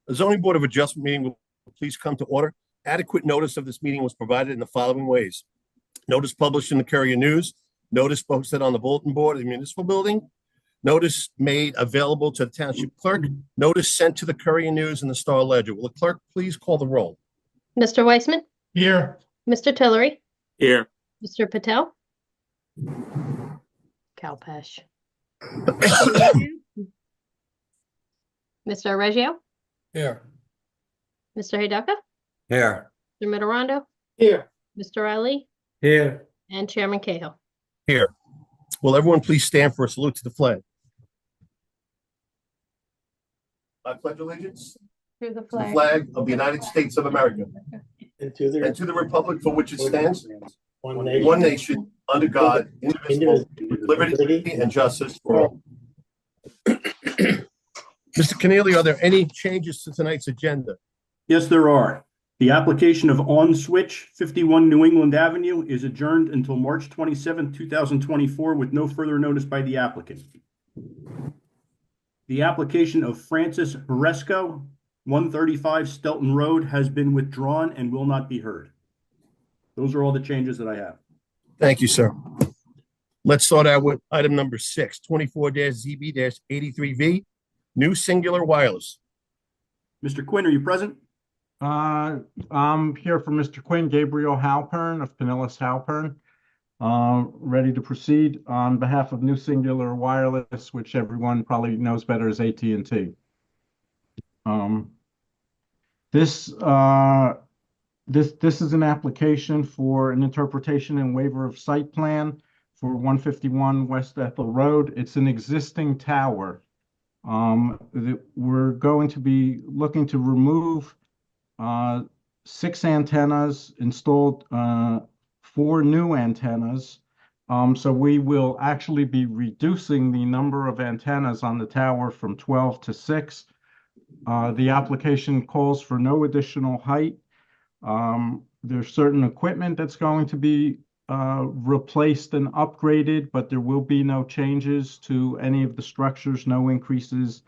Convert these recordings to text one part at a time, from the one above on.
The zoning board of adjustment meeting will please come to order. Adequate notice of this meeting was provided in the following ways. Notice published in the Courier News, notice posted on the bulletin board of the municipal building, notice made available to the township clerk, notice sent to the Courier News and the Star Ledger. Will the clerk please call the roll? Mr. Weissman? Here. Mr. Tillery? Here. Mr. Patel? Kalpesh. Mr. Reggio? Here. Mr. Hidaka? Here. Mr. Mitterondo? Here. Mr. Ali? Here. And Chairman Cahill. Here. Will everyone please stand for a salute to the flag? I pledge allegiance To the to the flag of the United States of America And to and to the republic for which it stands, one one nation, under God, indivisible, with liberty and justice for all. Mr. Keneally, are there any changes to tonight's agenda? Yes, there are. The application of On Switch 51 New England Avenue is adjourned until March 27, 2024, with no further notice by the applicant. The application of Francis Horesco, 135 Stelton Road, has been withdrawn and will not be heard. Those are all the changes that I have. Thank you, sir. Let's start out with item number 6, 24-ZB-83V, new singular wireless. Mr. Quinn, are you present? I'm here for Mr. Quinn, Gabriel Halpern of Pinellas Halpern. Ready to proceed on behalf of New Singular Wireless, which everyone probably knows better as AT&T. This is an application for an interpretation and waiver of site plan for 151 West Ethel Road. It's an existing tower. We're going to be looking to remove 6 antennas, installed 4 new antennas. So we will actually be reducing the number of antennas on the tower from 12 to 6. The application calls for no additional height. There's certain equipment that's going to be replaced and upgraded, but there will be no changes to any of the structures, no increases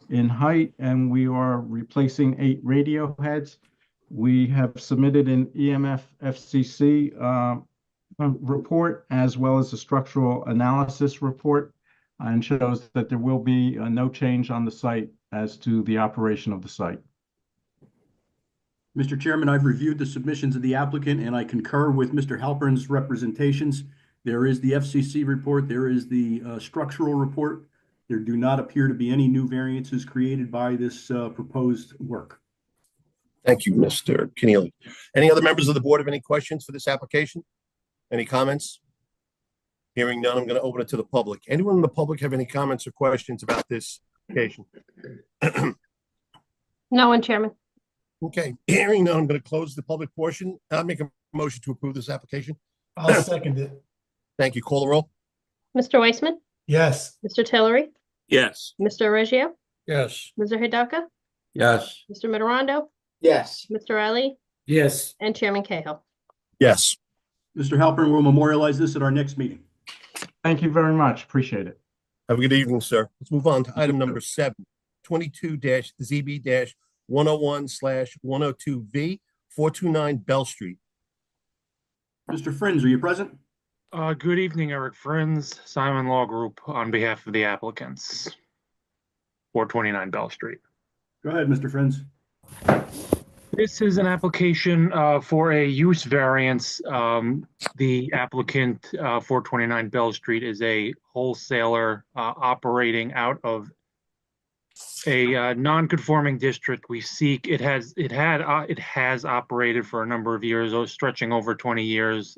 in height, and we are replacing 8 radio heads. We have submitted an EMF FCC report as well as a structural analysis report, and shows that there will be no change on the site as to the operation of the site. Mr. Chairman, I've reviewed the submissions of the applicant and I concur with Mr. Halpern's representations. There is the FCC report, there is the structural report. There do not appear to be any new variances created by this proposed work. Thank you, Mr. Keneally. Any other members of the board have any questions for this application? Any comments? Hearing none, I'm going to open it to the public. Anyone in the public have any comments or questions about this application? No one, Chairman. Okay, hearing none, I'm going to close the public portion. I'll make a motion to approve this application. I'll second it. Thank you. Call the roll. Mr. Weissman? Yes. Mr. Tillery? Yes. Mr. Reggio? Yes. Mr. Hidaka? Yes. Mr. Mitterondo? Yes. Mr. Ali? Yes. And Chairman Cahill. Yes. Mr. Halpern will memorialize this at our next meeting. Thank you very much. Appreciate it. Have a good evening, sir. Let's move on to item number 7, 22-ZB-101/102V, 429 Bell Street. Mr. Friends, are you present? Good evening, Eric Friends, Simon Law Group, on behalf of the applicants, 429 Bell Street. Go ahead, Mr. Friends. This is an application for a use variance. The applicant, 429 Bell Street, is a wholesaler operating out of a non-conforming district. We seek it has operated for a number of years, stretching over 20 years.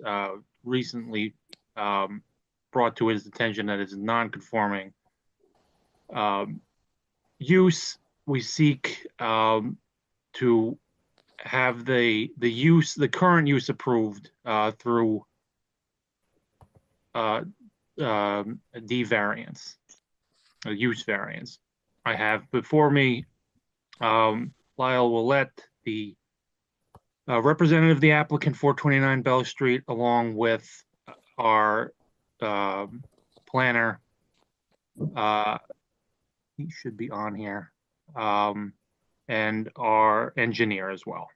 Recently brought to his attention that it's non-conforming use. We seek to have the current use approved through a D variance, a use variance. I have before me Lyle Willett, the representative of the applicant, 429 Bell Street, along with our planner. He should be on here. and our engineer as well.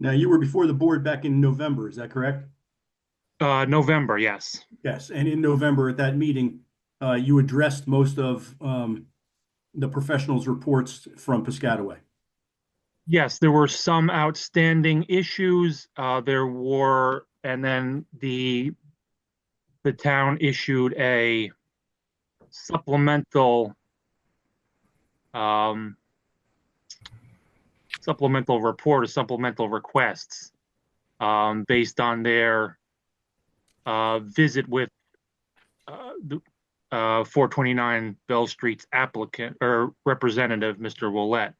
Now, you were before the board back in November, is that correct? November, yes. Yes, and in November at that meeting, you addressed most of the professionals' reports from Piscataway. Yes, there were some outstanding issues. And then the town issued a supplemental report or supplemental requests based on their visit with the 429 Bell Street's applicant or representative, Mr. Willett.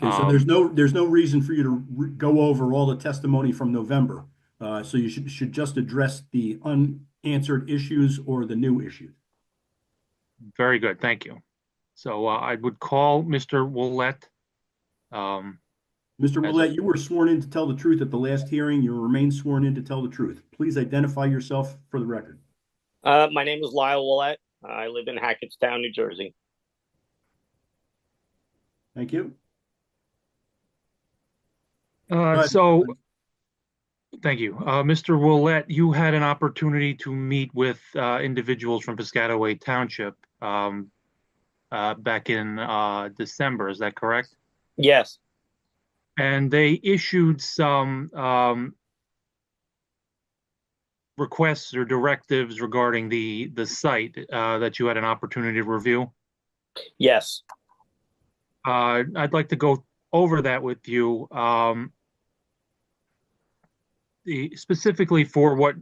Okay, so there's no reason for you to go over all the testimony from November. So you should just address the unanswered issues or the new issues. Very good, thank you. So I would call Mr. Willett. Mr. Willett, you were sworn in to tell the truth at the last hearing. You remain sworn in to tell the truth. Please identify yourself for the record. My name is Lyle Willett. I live in Hackettstown, New Jersey. Thank you. So, thank you. Mr. Willett, you had an opportunity to meet with individuals from Piscataway Township back in December, is that correct? Yes. And they issued some requests or directives regarding the site that you had an opportunity to review? Yes. I'd like to go over that with you. Specifically for what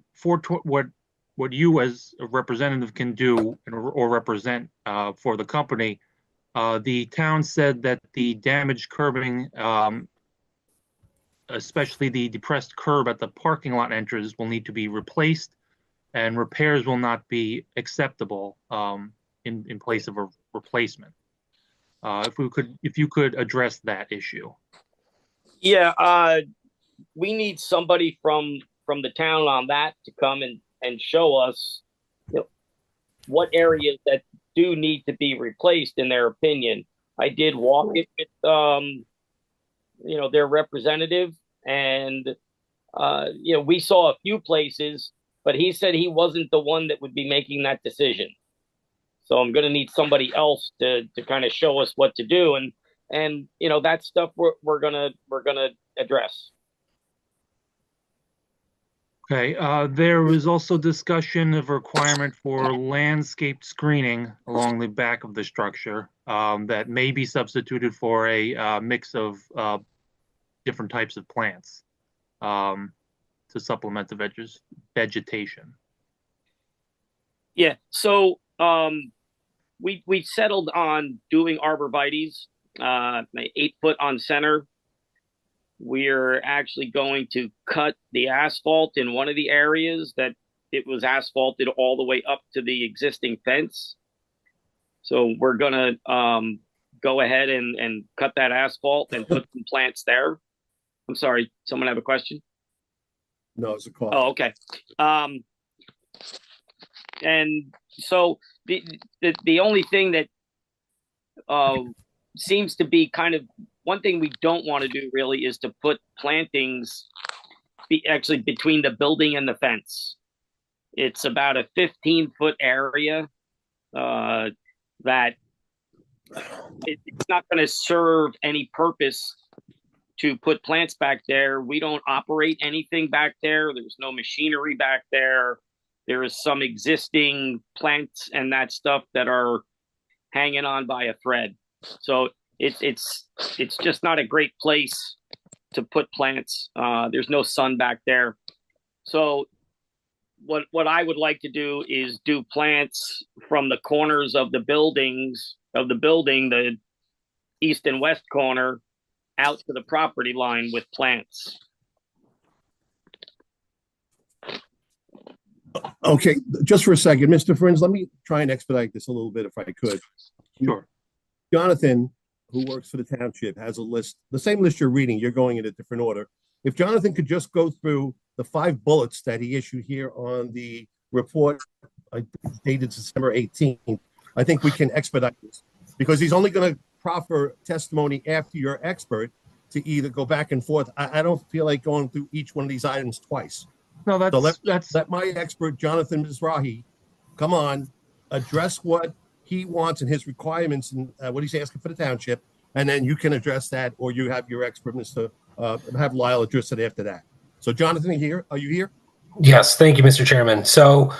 you as a representative can do or represent for the company. The town said that the damaged curbing, especially the depressed curb at the parking lot entrance, will need to be replaced, and repairs will not be acceptable in place of a replacement. If you could address that issue. Yeah, we need somebody from the town on that to come and show us, you know, what areas that do need to be replaced in their opinion. I did walk it with you know, their representative, and you know, we saw a few places, but he said he wasn't the one that would be making that decision. So I'm going to need somebody else to kind of show us what to do, and you know, that stuff we're gonna address. Okay, there was also discussion of a requirement for landscape screening along the back of the structure that may be substituted for a mix of different types of plants to supplement the vegetation. Yeah, so we settled on doing arborvitaes, 8 foot on center. We're actually going to cut the asphalt in one of the areas that it was asphalted all the way up to the existing fence. So we're gonna go ahead and cut that asphalt and put some plants there. I'm sorry, someone have a question? No, it's a call. Oh, okay. And so the only thing that seems to be kind of one thing we don't want to do really is to put plantings actually between the building and the fence. It's about a 15-foot area that it's not going to serve any purpose to put plants back there. We don't operate anything back there. There's no machinery back there. There is some existing plants and that stuff that are hanging on by a thread. So it's just not a great place to put plants. There's no sun back there. So what I would like to do is do plants from the corners of the building, the east and west corner, out to the property line with plants. Okay, just for a second, Mr. Friends, let me try and expedite this a little bit if I could. Sure. Jonathan, who works for the township, has a list, the same list you're reading, you're going in a different order. If Jonathan could just go through the 5 bullets that he issued here on the report dated December 18th, I think we can expedite this, because he's only going to proffer testimony after your expert to either go back and forth. I don't feel like going through each one of these items twice. No, So that's let my expert, Jonathan Mizrahi, come on, address what he wants and his requirements and what he's asking for the township, and then you can address that, or you have your expert, Mr. Have Lyle address it after that. So, Jonathan, are you here? Yes, thank you, Mr. Chairman. So,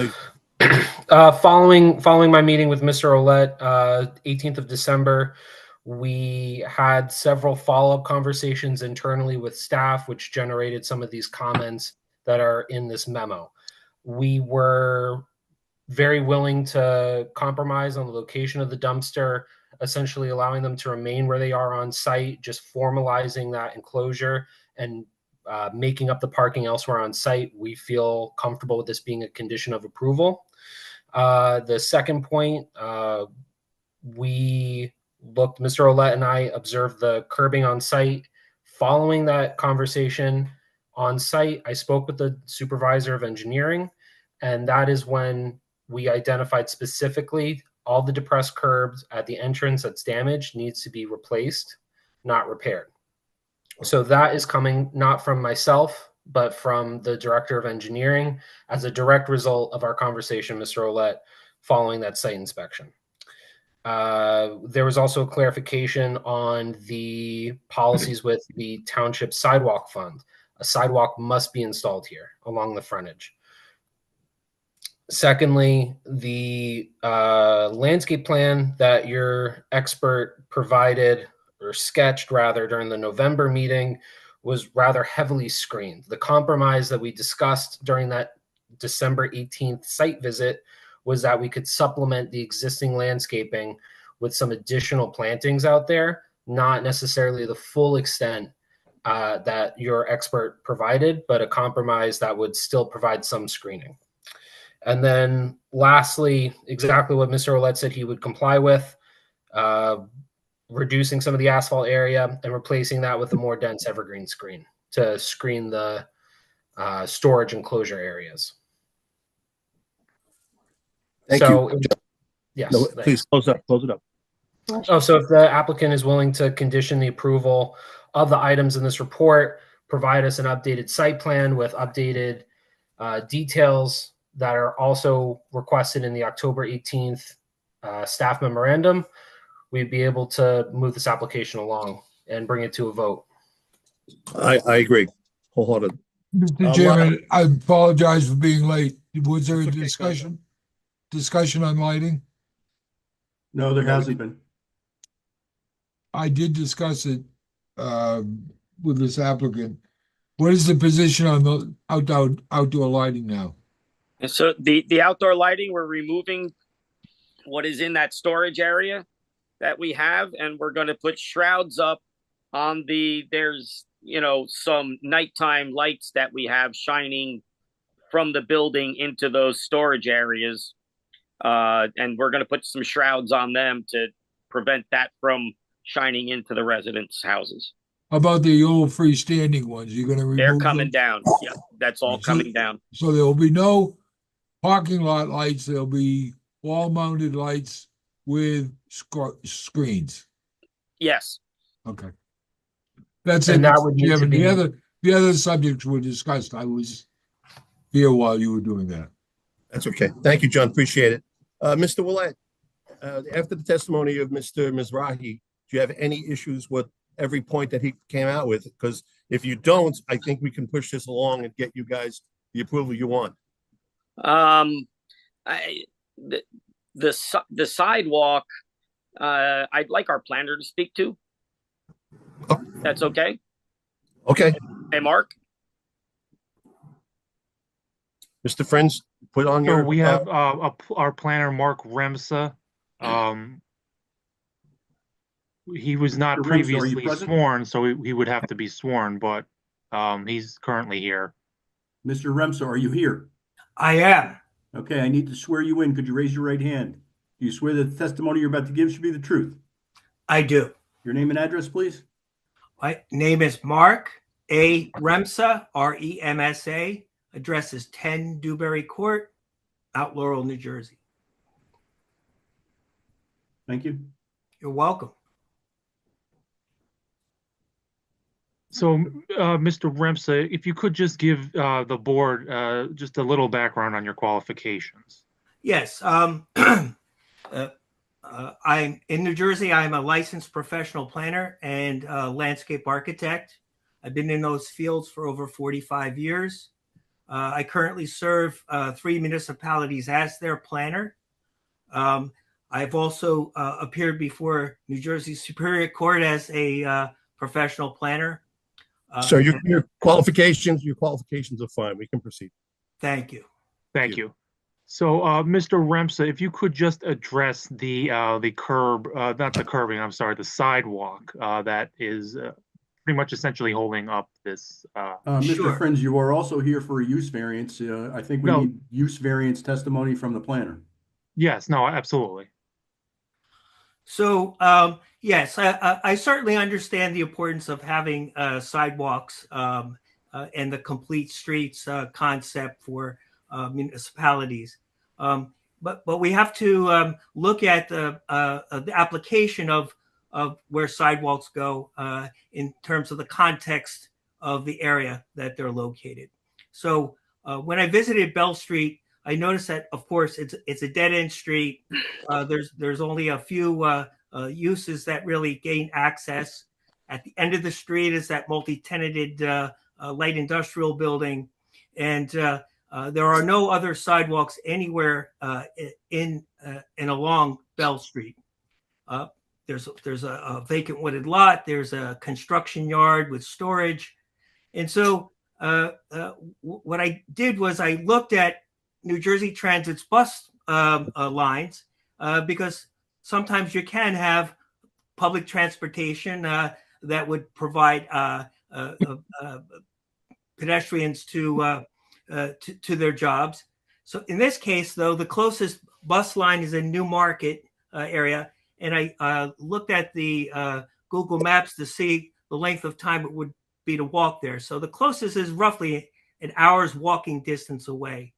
following my meeting with Mr. Ouellette, 18th of December, we had several follow-up conversations internally with staff, which generated some of these comments that are in this memo. We were very willing to compromise on the location of the dumpster, essentially allowing them to remain where they are on site, just formalizing that enclosure and making up the parking elsewhere on site. We feel comfortable with this being a condition of approval. The second point, Mr. Ouellette and I observed the curbing on site. Following that conversation on site, I spoke with the supervisor of engineering, and that is when we identified specifically all the depressed curbs at the entrance that's damaged needs to be replaced, not repaired. So that is coming not from myself, but from the director of engineering as a direct result of our conversation, Mr. Ouellette, following that site inspection. There was also a clarification on the policies with the township sidewalk fund. A sidewalk must be installed here along the frontage. Secondly, the landscape plan that your expert provided or sketched rather during the November meeting was rather heavily screened. The compromise that we discussed during that December 18th site visit was that we could supplement the existing landscaping with some additional plantings out there, not necessarily the full extent that your expert provided, but a compromise that would still provide some screening. And then lastly, exactly what Mr. Ouellette said he would comply with, reducing some of the asphalt area and replacing that with a more dense evergreen screen to screen the storage enclosure areas. Thank you. Yes. No, please close it up. Oh, so if the applicant is willing to condition the approval of the items in this report, provide us an updated site plan with updated details that are also requested in the October 18th staff memorandum, we'd be able to move this application along and bring it to a vote. I agree wholeheartedly. Mr. Chairman, I apologize for being late. Was there a That's okay, discussion on lighting? No, there hasn't been. I did discuss it with this applicant. What is the position on the outdoor lighting now? And so the outdoor lighting, we're removing what is in that storage area that we have, and we're going to put shrouds up on there's, some nighttime lights that we have shining from the building into those storage areas. And we're going to put some shrouds on them to prevent that from shining into the residents' houses. How about the old freestanding ones? You're going to remove They're coming them? down. Yeah, that's all coming down. So there will be no parking lot lights. There'll be wall-mounted lights with screens. Yes. Okay. That's And it. that would need to be- The other subjects were discussed. I was here while you were doing that. That's okay. Thank you, John. Appreciate it. Mr. Ouellette, after the testimony of Mr. Mizrahi, do you have any issues with every point that he came out with? Because if you don't, I think we can push this along and get you guys the approval you want. The sidewalk, I'd like our planner to speak to. Oh. That's okay. Okay. Hey, Mark. Mr. Friends, put on So your. we have our planner, Mark Remsa. He was not Mr. Remsa, are you previously present? sworn, so he would have to be sworn, but he's currently here. Mr. Remsa, are you here? I am. Okay, I need to swear you in. Could you raise your right hand? Do you swear that the testimony you're about to give should be the truth? I do. Your name and address, please? My name is Mark A. Remsa, R-E-M-S-A. Address is 10 Dewberry Court, Mount Laurel, New Jersey. Thank you. You're welcome. So, Mr. Remsa, if you could just give the board just a little background on your qualifications. Yes. I'm in New Jersey. I'm a licensed professional planner and landscape architect. I've been in those fields for over 45 years. I currently serve 3 municipalities as their planner. I've also appeared before New Jersey Superior Court as a professional planner. So your qualifications are fine. We can proceed. Thank you. Thank you. So, Mr. Remsa, if you could just address the curb, not the curbing, I'm sorry, the sidewalk that is pretty much essentially holding up this. Mr. Sure. Friends, you are also here for a use variance. I think we No. need use variance testimony from the planner. Yes, no, absolutely. So, yes, I certainly understand the importance of having sidewalks and the complete streets concept for municipalities. But we have to look at the application of where sidewalks go in terms of the context of the area that they're located. So when I visited Bell Street, I noticed that, of course, it's a dead-end street. There's only a few uses that really gain access. At the end of the street is that multi-tenanted light industrial building, and there are no other sidewalks anywhere in and along Bell Street. There's a vacant wooded lot. There's a construction yard with storage, and so what I did was I looked at New Jersey Transit's bus lines because sometimes you can have public transportation that would provide pedestrians to their jobs. So in this case, though, the closest bus line is in New Market area, and I looked at the Google Maps to see the length of time it would be to walk there. So the closest is roughly an hour's walking distance away.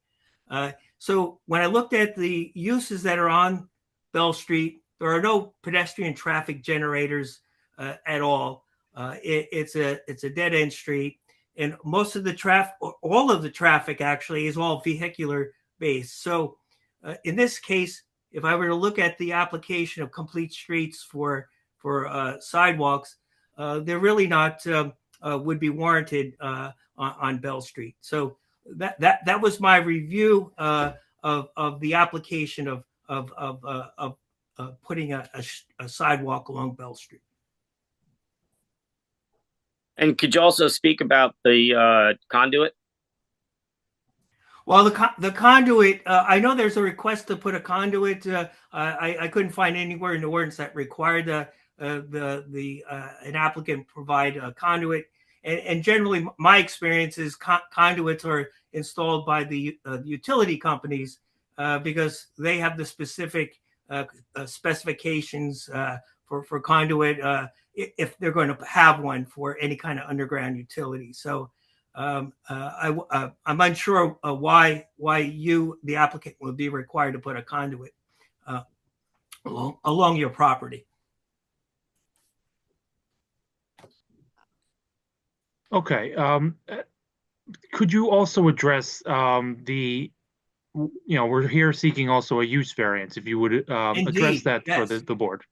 So when I looked at the uses that are on Bell Street, there are no pedestrian traffic generators at all. It's a dead end street, and most of the traffic, all of the traffic actually, is all vehicular based. So in this case, if I were to look at the application of complete streets for sidewalks, they're really not would be warranted on Bell Street. So that was my review of the application of putting a sidewalk along Bell Street. And could you also speak about the conduit? Well, the conduit, I know there's a request to put a conduit. I couldn't find anywhere in the ordinance that required an applicant provide a conduit. And generally, my experience is conduits are installed by the utility companies because they have the specific specifications for conduit if they're going to have one for any kind of underground utility. So I'm unsure why you, the applicant, would be required to put a conduit along your property. Okay. Could you also address we're here seeking also a use variance, if you would address that yes. for the board.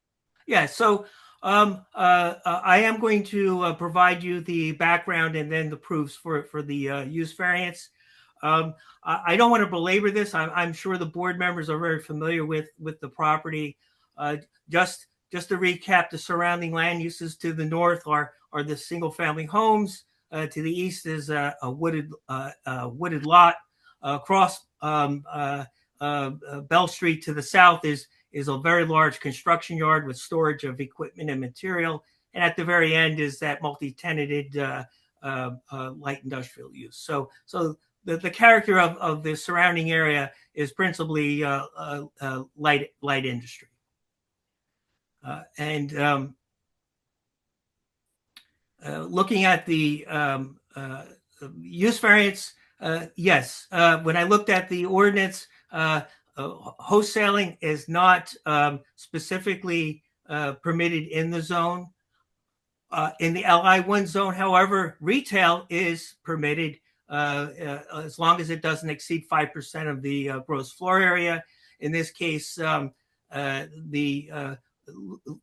Yeah, so I am going to provide you the background and then the proofs for the use variance. I don't want to belabor this. I'm sure the board members are very familiar with the property. Just to recap, the surrounding land uses to the north are the single family homes. To the east is a wooded lot. Across Bell Street to the south is a very large construction yard with storage of equipment and material. And at the very end is that multi-tenanted light industrial use. So the character of the surrounding area is principally light industry. Looking at the use variance, yes. When I looked at the ordinance, wholesaling is not specifically permitted in the zone. In the LI1 zone, however, retail is permitted as long as it doesn't exceed 5% of the gross floor area. In this case, there's a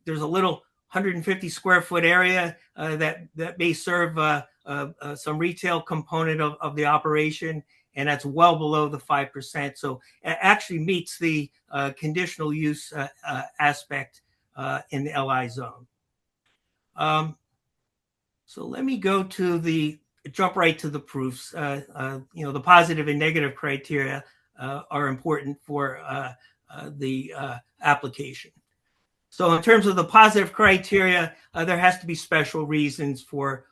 little 150 square foot area that may serve some retail component of the operation, and that's well below the 5%. So it actually meets the conditional use aspect in the LI zone. So let me jump right to the proofs. The positive and negative criteria are important for the application. So in terms of the positive criteria, there has to be special reasons for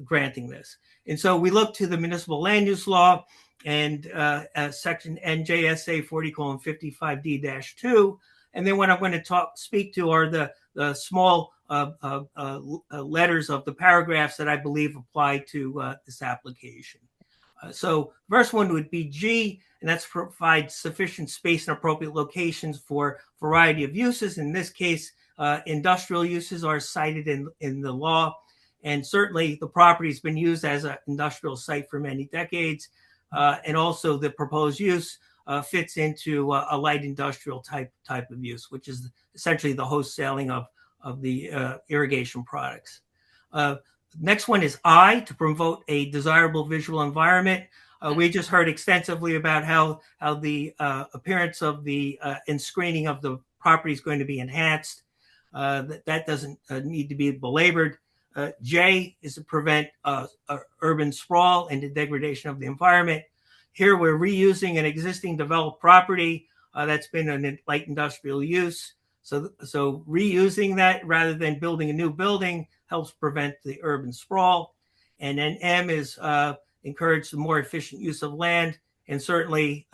granting this. And so we look to the municipal land use law and section NJSA 40:55D-2. And then what I'm going to speak to are the small letters of the paragraphs that I believe apply to this application. So first one would be G, and that's provide sufficient space and appropriate locations for variety of uses. In this case, industrial uses are cited in the law, and certainly the property has been used as an industrial site for many decades, and also the proposed use fits into a light industrial type of use, which is essentially the wholesaling of the irrigation products. Next one is I, to promote a desirable visual environment. We just heard extensively about how the appearance of the and screening of the property is going to be enhanced. That doesn't need to be belabored. J is to prevent urban sprawl and the degradation of the environment. Here we're reusing an existing developed property that's been in light industrial use. So reusing that rather than building a new building helps prevent the urban sprawl. And then M is encourage the more efficient use of land, and certainly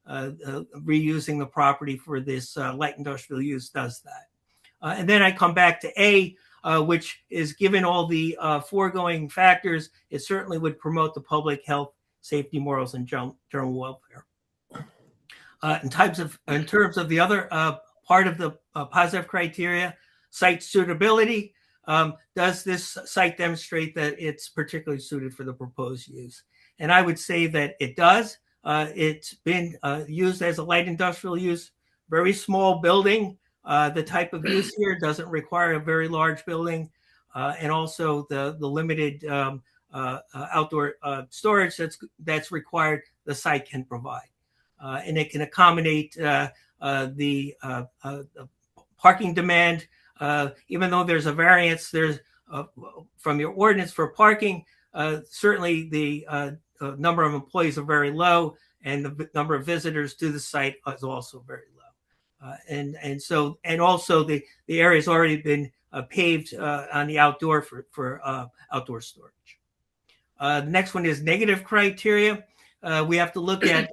reusing the property for this light industrial use does that. And then I come back to A, which is given all the foregoing factors, it certainly would promote the public health, safety, morals, and general welfare. In terms of the other part of the positive criteria, site suitability. Does this site demonstrate that it's particularly suited for the proposed use? And I would say that it does. It's been used as a light industrial use, very small building. The type of use here doesn't require a very large building, and also the limited outdoor storage that's required, the site can provide. And it can accommodate the parking demand. Even though there's a variance, there's from your ordinance for parking, certainly the number of employees are very low, and the number of visitors to the site is also very low. And also the area has already been paved on the outdoor for outdoor storage. The next one is negative criteria. We have to look at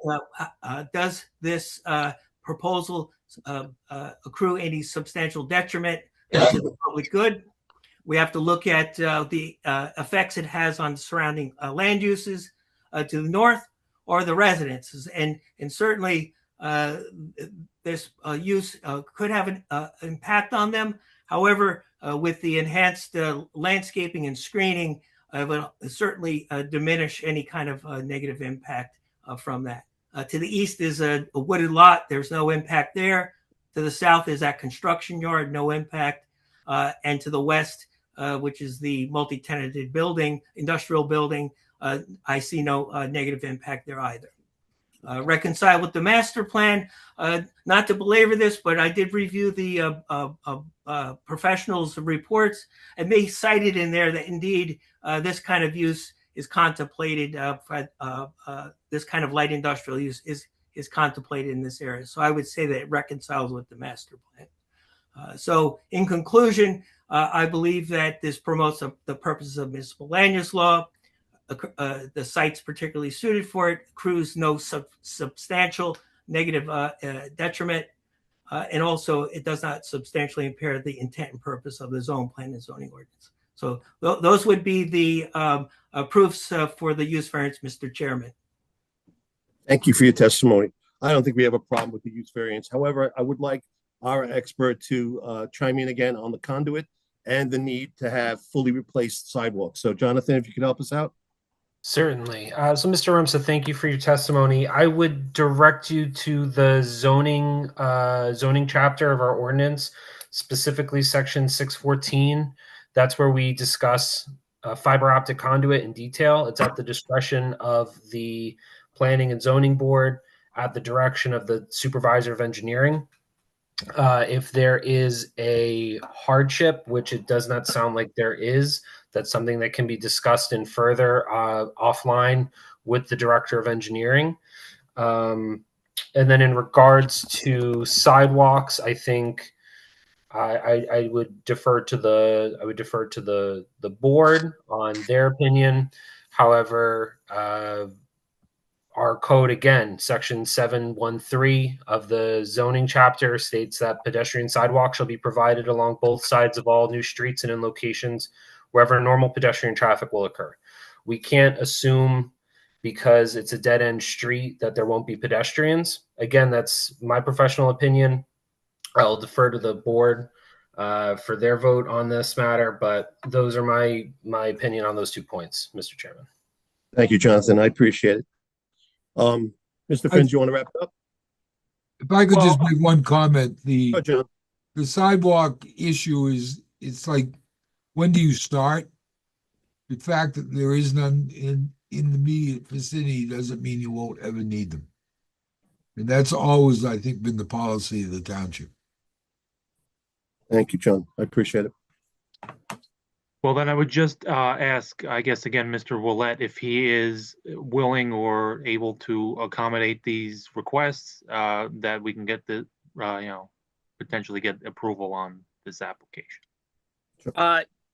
does this proposal accrue any substantial detriment to the public good. We have to look at the effects it has on surrounding land uses to the north or the residences, and certainly this use could have an impact on them. However, with the enhanced landscaping and screening, it will certainly diminish any kind of negative impact from that. To the east is a wooded lot. There's no impact there. To the south is that construction yard, no impact. And to the west, which is the multi-tenanted building, industrial building, I see no negative impact there either. Reconcile with the master plan. Not to belabor this, but I did review the professionals' reports, and they cited in there that indeed this kind of use is contemplated. This kind of light industrial use is contemplated in this area. So I would say that it reconciles with the master plan. So in conclusion, I believe that this promotes the purposes of municipal land use law. The site's particularly suited for it, accrues no substantial negative detriment, and also it does not substantially impair the intent and purpose of the zone plan and zoning ordinance. So those would be the proofs for the use variance, Mr. Chairman. Thank you for your testimony. I don't think we have a problem with the use variance. However, I would like our expert to chime in again on the conduit and the need to have fully replaced sidewalks. So Jonathan, if you could help us out. Certainly. So, Mr. Rumsa, thank you for your testimony. I would direct you to the zoning chapter of our ordinance, specifically section 614. That's where we discuss fiber optic conduit in detail. It's at the discretion of the Planning and Zoning Board at the direction of the Supervisor of Engineering. If there is a hardship, which it does not sound like there is, that's something that can be discussed in further offline with the Director of Engineering. And then in regards to sidewalks, I think I would defer to the board on their opinion. However, our code, again, section 713 of the zoning chapter states that pedestrian sidewalks shall be provided along both sides of all new streets and in locations wherever normal pedestrian traffic will occur. We can't assume because it's a dead-end street that there won't be pedestrians. Again, that's my professional opinion. I'll defer to the board for their vote on this matter, but those are my opinion on those 2 points, Mr. Chairman. Thank you, Jonathan. I appreciate it. Mr. Finns, you want to wrap it up? If I could just make one comment, Go, John. the sidewalk issue is, it's like, when do you start? The fact that there is none in the immediate vicinity doesn't mean you won't ever need them. And that's always, I think, been the policy of the township. Thank you, John. I appreciate it. Well, then I would just ask, I guess, again, Mr. Willett, if he is willing or able to accommodate these requests, that we can get the, potentially get approval on this application.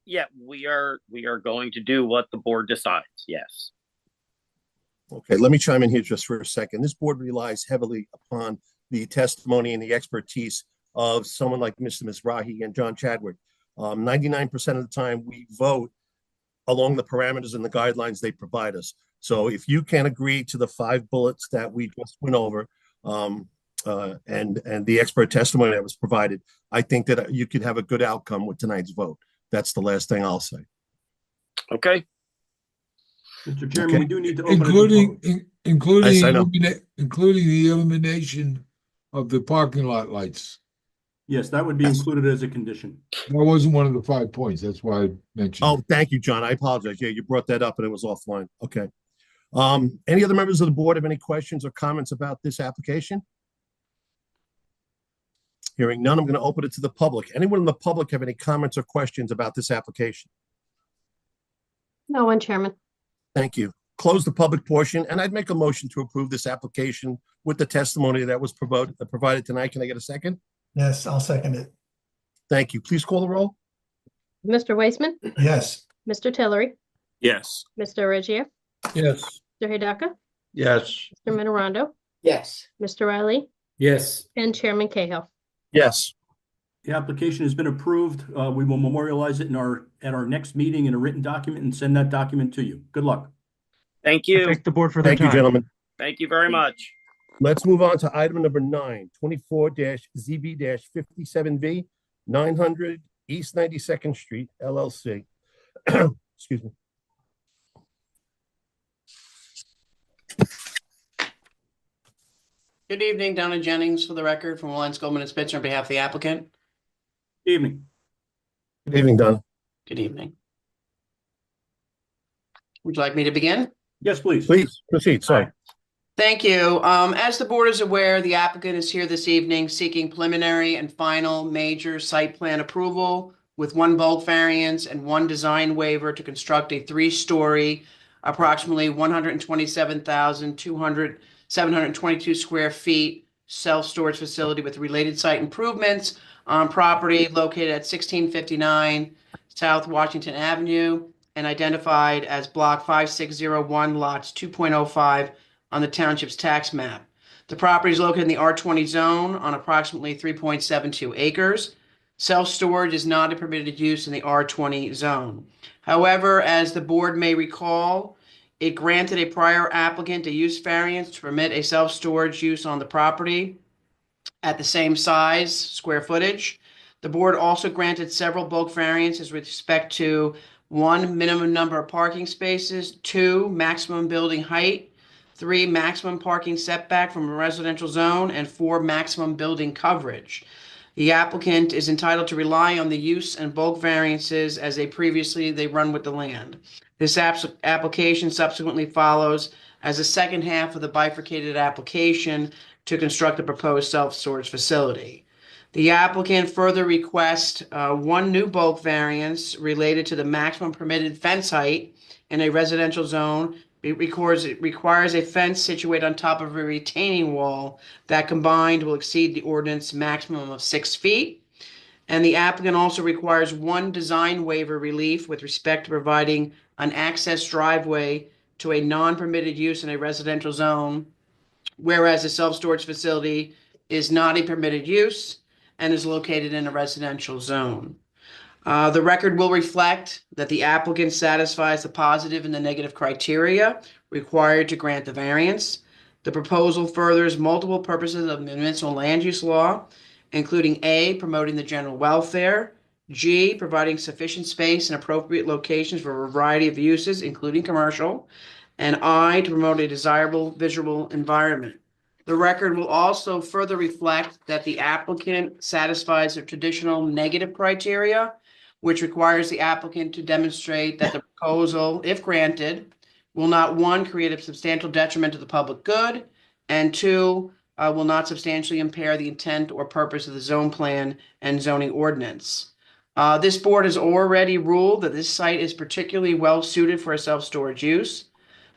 Yeah, we are going to do what the board decides. Yes. Okay, let me chime in here just for a second. This board relies heavily upon the testimony and the expertise of someone like Mr. Mizrahi and John Chadwick. 99% of the time we vote along the parameters and the guidelines they provide us. So if you can agree to the 5 bullets that we just went over, and the expert testimony that was provided, I think that you could have a good outcome with tonight's vote. That's the last thing I'll say. Okay. Mr. Chairman, Okay. we do need to open including the elimination of the parking lot lights. Yes, that would be included as a condition. That wasn't one of the 5 points. That's why I mentioned it. Oh, thank you, John. I apologize. Yeah, you brought that up and it was offline. Okay. Any other members of the board have any questions or comments about this application? Hearing none, I'm going to open it to the public. Anyone in the public have any comments or questions about this application? No one, Chairman. Thank you. Close the public portion, and I'd make a motion to approve this application with the testimony that was provided tonight. Can I get a second? Yes, I'll second it. Thank you. Please call the roll. Mr. Weissman, Yes. Mr. Tillery, Yes. Mr. Reggio, Yes. Mr. Hidaka, Yes. Mr. Mitterondo, Yes. Mr. Riley, Yes. and Chairman Cahill. Yes. The application has been approved. We will memorialize it at our next meeting in a written document and send that document to you. Good luck. Thank I you. thank the board for their Thank you, time. gentlemen. Thank you very much. Let's move on to item number 9, 24-ZB-57V, 900 East 92nd Street, LLC. Excuse me. Good evening, Donna Jennings for the record from Williams, Goldman & Spitzer on behalf of the applicant. Evening. Good evening, Donna. Good evening. Would you like me to begin? Yes, please. Please proceed. Sorry. Thank you. As the board is aware, the applicant is here this evening seeking preliminary and final major site plan approval with 1 bulk variance and 1 design waiver to construct a 3-story, approximately 127,722 square feet self-storage facility with related site improvements on property located at 1659 South Washington Avenue and identified as block 5601 lots 2.05 on the township's tax map. The property is located in the R20 zone on approximately 3.72 acres. Self-storage is not a permitted use in the R20 zone. However, as the board may recall, it granted a prior applicant a use variance to permit a self-storage use on the property at the same size, square footage. The board also granted several bulk variances with respect to 1, minimum number of parking spaces, 2, maximum building height, 3, maximum parking setback from a residential zone, and 4, maximum building coverage. The applicant is entitled to rely on the use and bulk variances as they run with the land. This application subsequently follows as a second half of the bifurcated application to construct the proposed self-storage facility. The applicant further requests 1 new bulk variance related to the maximum permitted fence height in a residential zone. It requires a fence situated on top of a retaining wall that combined will exceed the ordinance maximum of 6 feet. And the applicant also requires 1 design waiver relief with respect to providing an access driveway to a non-permitted use in a residential zone, whereas a self-storage facility is not a permitted use and is located in a residential zone. The record will reflect that the applicant satisfies the positive and the negative criteria required to grant the variance. The proposal furthers multiple purposes of municipal land use law, including A, promoting the general welfare, G, providing sufficient space and appropriate locations for a variety of uses, including commercial, and I, to promote a desirable visual environment. The record will also further reflect that the applicant satisfies the traditional negative criteria, which requires the applicant to demonstrate that the proposal, if granted, will not, 1, create a substantial detriment to the public good, and 2, will not substantially impair the intent or purpose of the zone plan and zoning ordinance. This board has already ruled that this site is particularly well suited for a self-storage use.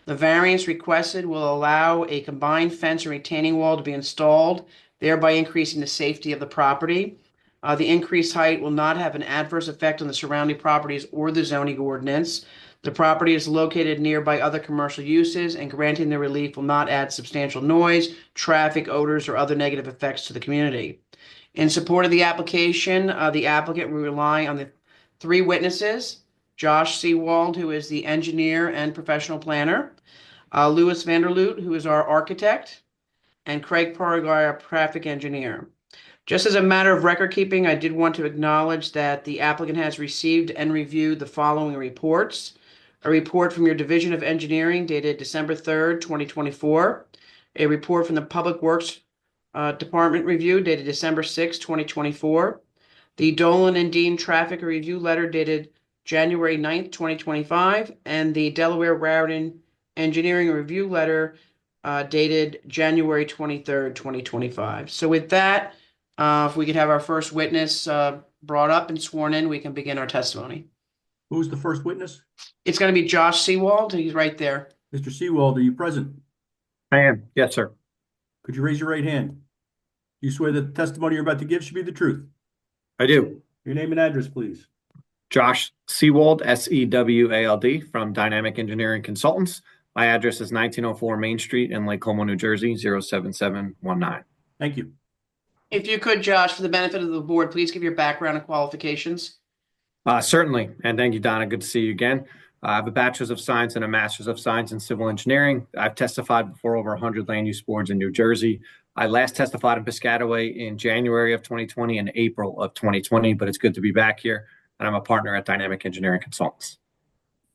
The variance requested will allow a combined fence and retaining wall to be installed, thereby increasing the safety of the property. The increased height will not have an adverse effect on the surrounding properties or the zoning ordinance. The property is located nearby other commercial uses, and granting the relief will not add substantial noise, traffic, odors, or other negative effects to the community. In support of the application, the applicant will rely on the 3 witnesses: Josh Seawald, who is the engineer and professional planner, Louis Vanderloot, who is our architect, and Craig Paraguay, our traffic engineer. Just as a matter of record keeping, I did want to acknowledge that the applicant has received and reviewed the following reports: a report from your Division of Engineering dated December 3rd, 2024, a report from the Public Works Department review dated December 6th, 2024, the Dolan and Dean Traffic Review Letter dated January 9th, 2025, and the Delaware Raritan Engineering Review Letter dated January 23rd, 2025. So with that, if we could have our first witness brought up and sworn in, we can begin our testimony. Who's the first witness? It's going to be Josh Seawald. He's right there. Mr. Seawald, are you present? I am. Yes, sir. Could you raise your right hand? You swear that the testimony you're about to give should be the truth? I do. Your name and address, please. Josh Seawald, Sewald, from Dynamic Engineering Consultants. My address is 1904 Main Street in Lake Como, New Jersey, 07719. Thank you. If you could, Josh, for the benefit of the board, please give your background and qualifications. Certainly. And thank you, Donna. Good to see you again. I have a Bachelor's of Science and a Master's of Science in Civil Engineering. I've testified before over 100 land use boards in New Jersey. I last testified in Piscataway in January of 2020 and April of 2020, but it's good to be back here. And I'm a partner at Dynamic Engineering Consultants.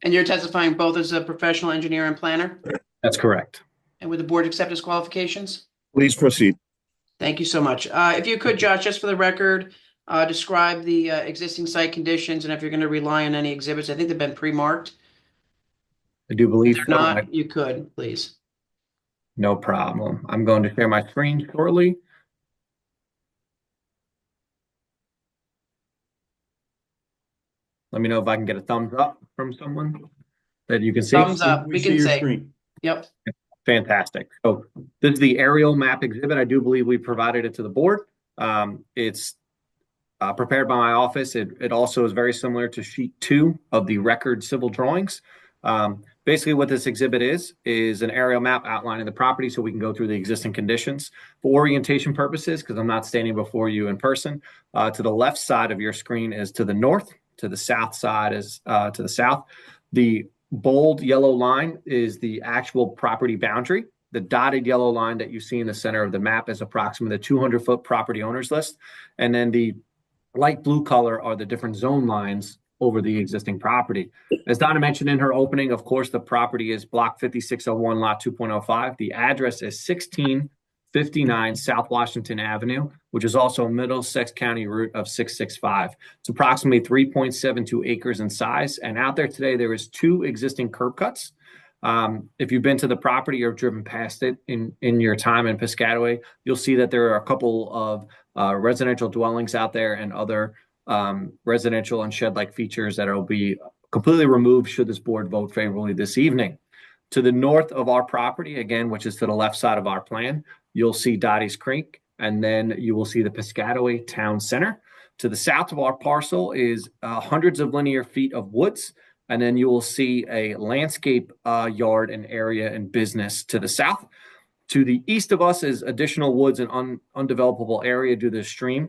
And you're testifying both as a professional engineer and planner? That's correct. And would the board accept his qualifications? Please proceed. Thank you so much. If you could, Josh, just for the record, describe the existing site conditions, and if you're going to rely on any exhibits. I think they've been pre-marked. I do believe If they're not, you could, please. No problem. I'm going to share my screen shortly. Let me know if I can get a thumbs up from someone that you can see. Thumbs up. We can your say. screen. Yep. Fantastic. So this is the aerial map exhibit. I do believe we provided it to the board. It's prepared by my office. It also is very similar to sheet 2 of the record civil drawings. Basically what this exhibit is an aerial map outlining the property so we can go through the existing conditions. For orientation purposes, because I'm not standing before you in person, to the left side of your screen is to the north, to the south side is to the south. The bold yellow line is the actual property boundary. The dotted yellow line that you see in the center of the map is approximately the 200-foot property owners list. And then the light blue color are the different zone lines over the existing property. As Donna mentioned in her opening, of course, the property is block 5601, lot 2.05. The address is 1659 South Washington Avenue, which is also a Middlesex County route of 665. It's approximately 3.72 acres in size. And out there today, there is 2 existing curb cuts. If you've been to the property or driven past it in your time in Piscataway, you'll see that there are a couple of residential dwellings out there and other residential and shed-like features that will be completely removed should this board vote favorably this evening. To the north of our property, again, which is to the left side of our plan, you'll see Dottie's Creek, and then you will see the Piscataway Town Center. To the south of our parcel is hundreds of linear feet of woods, and then you will see a landscape yard and area and business to the south. To the east of us is additional woods and undevelopable area due to the stream,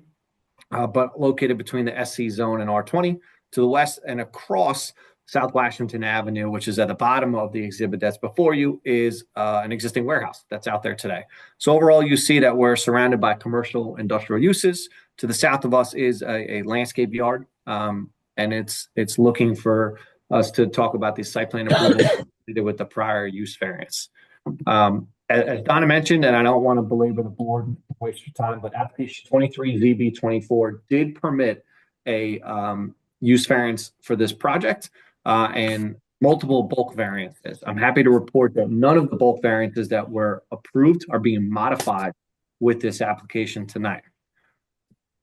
but located between the SC zone and R20. To the west and across South Washington Avenue, which is at the bottom of the exhibit that's before you, is an existing warehouse that's out there today. So overall, you see that we're surrounded by commercial industrial uses. To the south of us is a landscape yard, and it's looking for us to talk about the site plan approval with the prior use variance. As Donna mentioned, and I don't want to belabor the board and waste your time, but application 23ZB24 did permit a use variance for this project and multiple bulk variances. I'm happy to report that none of the bulk variances that were approved are being modified with this application tonight.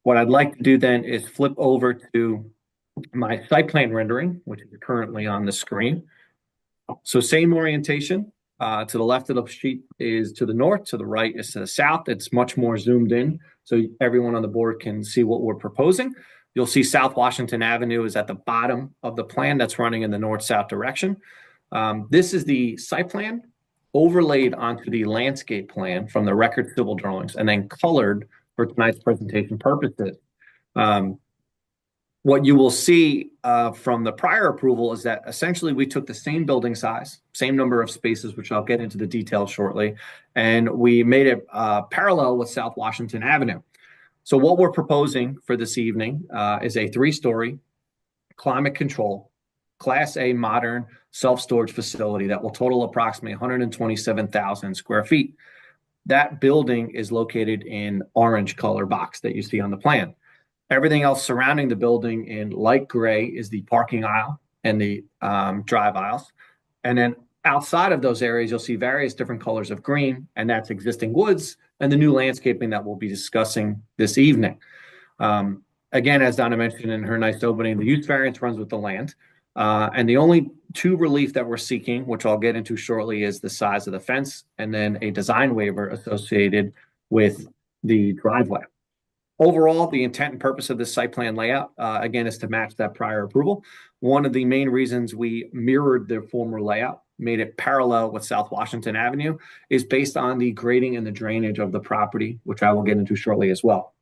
What I'd like to do then is flip over to my site plan rendering, which is currently on the screen. So same orientation. To the left of the street is to the north, to the right is to the south. It's much more zoomed in, so everyone on the board can see what we're proposing. You'll see South Washington Avenue is at the bottom of the plan that's running in the north-south direction. This is the site plan overlaid onto the landscape plan from the record civil drawings and then colored for tonight's presentation purposes. What you will see from the prior approval is that essentially we took the same building size, same number of spaces, which I'll get into the details shortly, and we made it parallel with South Washington Avenue. So what we're proposing for this evening is a 3-story climate control, Class A modern self-storage facility that will total approximately 127,000 square feet. That building is located in orange color box that you see on the plan. Everything else surrounding the building in light gray is the parking aisle and the drive aisles. And then outside of those areas, you'll see various different colors of green, and that's existing woods and the new landscaping that we'll be discussing this evening. Again, as Donna mentioned in her nice opening, the use variance runs with the land. And the only 2 relief that we're seeking, which I'll get into shortly, is the size of the fence and then a design waiver associated with the driveway. Overall, the intent and purpose of this site plan layout, again, is to match that prior approval. One of the main reasons we mirrored the former layout, made it parallel with South Washington Avenue, is based on the grading and the drainage of the property, which I will get into shortly as well.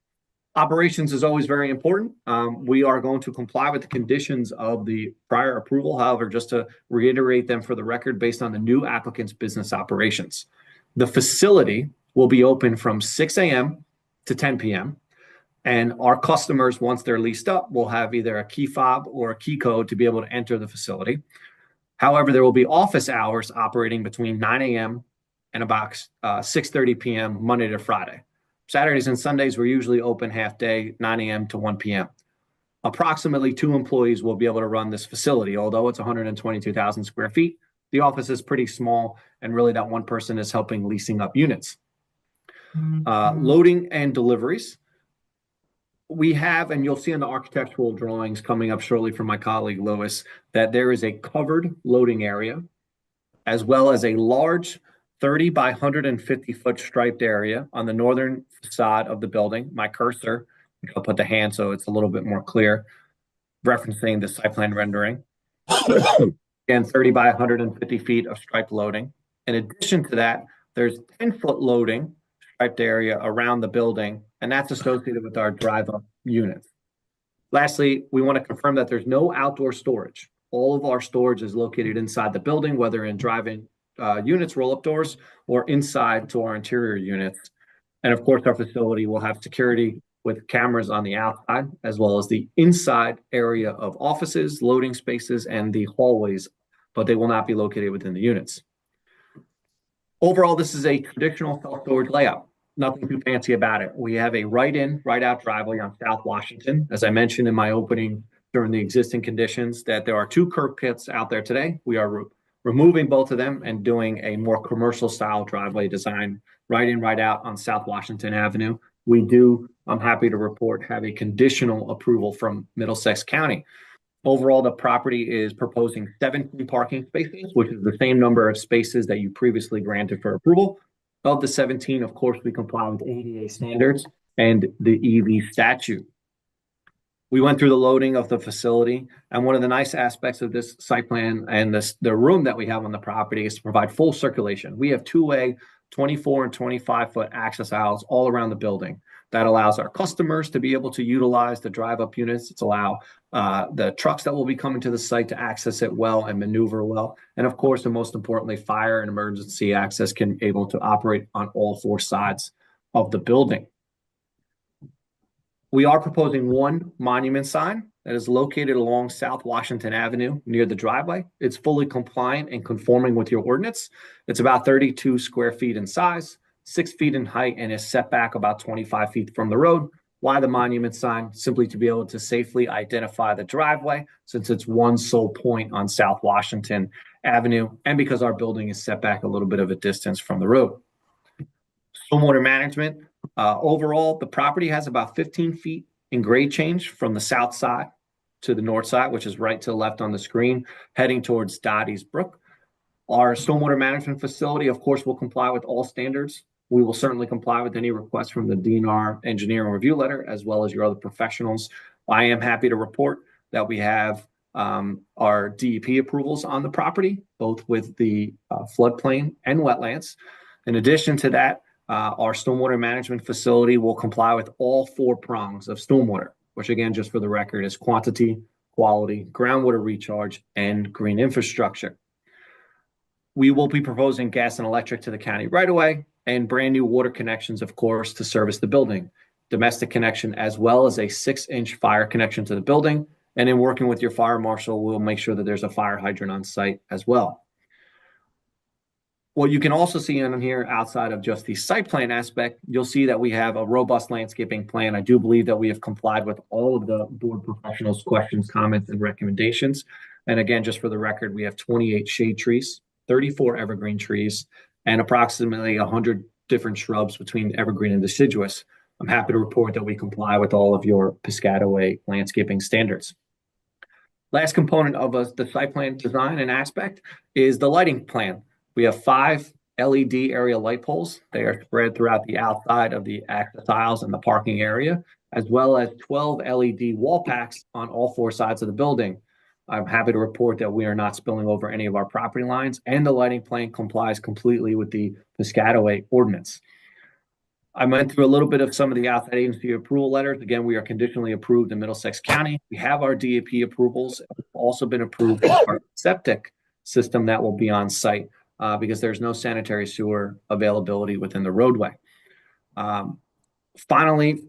Operations is always very important. We are going to comply with the conditions of the prior approval. However, just to reiterate them for the record, based on the new applicant's business operations. The facility will be open from 6 a.m. to 10 p.m. And our customers, once they're leased up, will have either a key fob or a key code to be able to enter the facility. However, there will be office hours operating between 9 a.m. and about 6:30 p.m. Monday to Friday. Saturdays and Sundays, we're usually open half day, 9 a.m. to 1 p.m. Approximately 2 employees will be able to run this facility. Although it's 122,000 square feet, the office is pretty small, and really that one person is helping leasing up units. Loading and deliveries. We have, and you'll see in the architectural drawings coming up shortly from my colleague Lois, that there is a covered loading area, as well as a large 30 by 150 foot striped area on the northern facade of the building. My cursor, I'll put the hand so it's a little bit more clear, referencing the site plan rendering. Again, 30 by 150 feet of striped loading. In addition to that, there's 10-foot loading striped area around the building, and that's associated with our drive-up units. Lastly, we want to confirm that there's no outdoor storage. All of our storage is located inside the building, whether in drive-in units, roll-up doors, or inside to our interior units. And of course, our facility will have security with cameras on the outside, as well as the inside area of offices, loading spaces, and the hallways, but they will not be located within the units. Overall, this is a traditional self-storage layout. Nothing too fancy about it. We have a right-in, right-out driveway on South Washington. As I mentioned in my opening during the existing conditions, that there are 2 curb pits out there today. We are removing both of them and doing a more commercial style driveway design right in, right out on South Washington Avenue. We do, I'm happy to report, have a conditional approval from Middlesex County. Overall, the property is proposing 17 parking spaces, which is the same number of spaces that you previously granted for approval. Of the 17, of course, we comply with ADA standards and the EV statute. We went through the loading of the facility, and one of the nice aspects of this site plan and the room that we have on the property is to provide full circulation. We have 2-way 24 and 25-foot access aisles all around the building. That allows our customers to be able to utilize the drive-up units. It's allow the trucks that will be coming to the site to access it well and maneuver well. And of course, and most importantly, fire and emergency access can be able to operate on all 4 sides of the building. We are proposing 1 monument sign that is located along South Washington Avenue near the driveway. It's fully compliant and conforming with your ordinance. It's about 32 square feet in size, 6 feet in height, and is set back about 25 feet from the road. Why the monument sign? Simply to be able to safely identify the driveway, since it's one sole point on South Washington Avenue, and because our building is set back a little bit of a distance from the road. Stormwater management. Overall, the property has about 15 feet in grade change from the south side to the north side, which is right to the left on the screen, heading towards Dottie's Brook. Our stormwater management facility, of course, will comply with all standards. We will certainly comply with any requests from the DNR engineering review letter, as well as your other professionals. I am happy to report that we have our DEP approvals on the property, both with the floodplain and wetlands. In addition to that, our stormwater management facility will comply with all 4 prongs of stormwater, which again, just for the record, is quantity, quality, groundwater recharge, and green infrastructure. We will be proposing gas and electric to the county right away, and brand new water connections, of course, to service the building. Domestic connection, as well as a 6-inch fire connection to the building. And in working with your fire marshal, we'll make sure that there's a fire hydrant on site as well. What you can also see on here, outside of just the site plan aspect, you'll see that we have a robust landscaping plan. I do believe that we have complied with all of the board professionals' questions, comments, and recommendations. And again, just for the record, we have 28 shade trees, 34 evergreen trees, and approximately 100 different shrubs between evergreen and deciduous. I'm happy to report that we comply with all of your Piscataway landscaping standards. Last component of the site plan design and aspect is the lighting plan. We have 5 LED area light poles. They are spread throughout the outside of the access aisles and the parking area, as well as 12 LED wall packs on all 4 sides of the building. I'm happy to report that we are not spilling over any of our property lines, and the lighting plan complies completely with the Piscataway ordinance. I went through a little bit of some of the outside agency approval letters. Again, we are conditionally approved in Middlesex County. We have our DEP approvals. We've also been approved for our septic system that will be on site because there's no sanitary sewer availability within the roadway. Finally,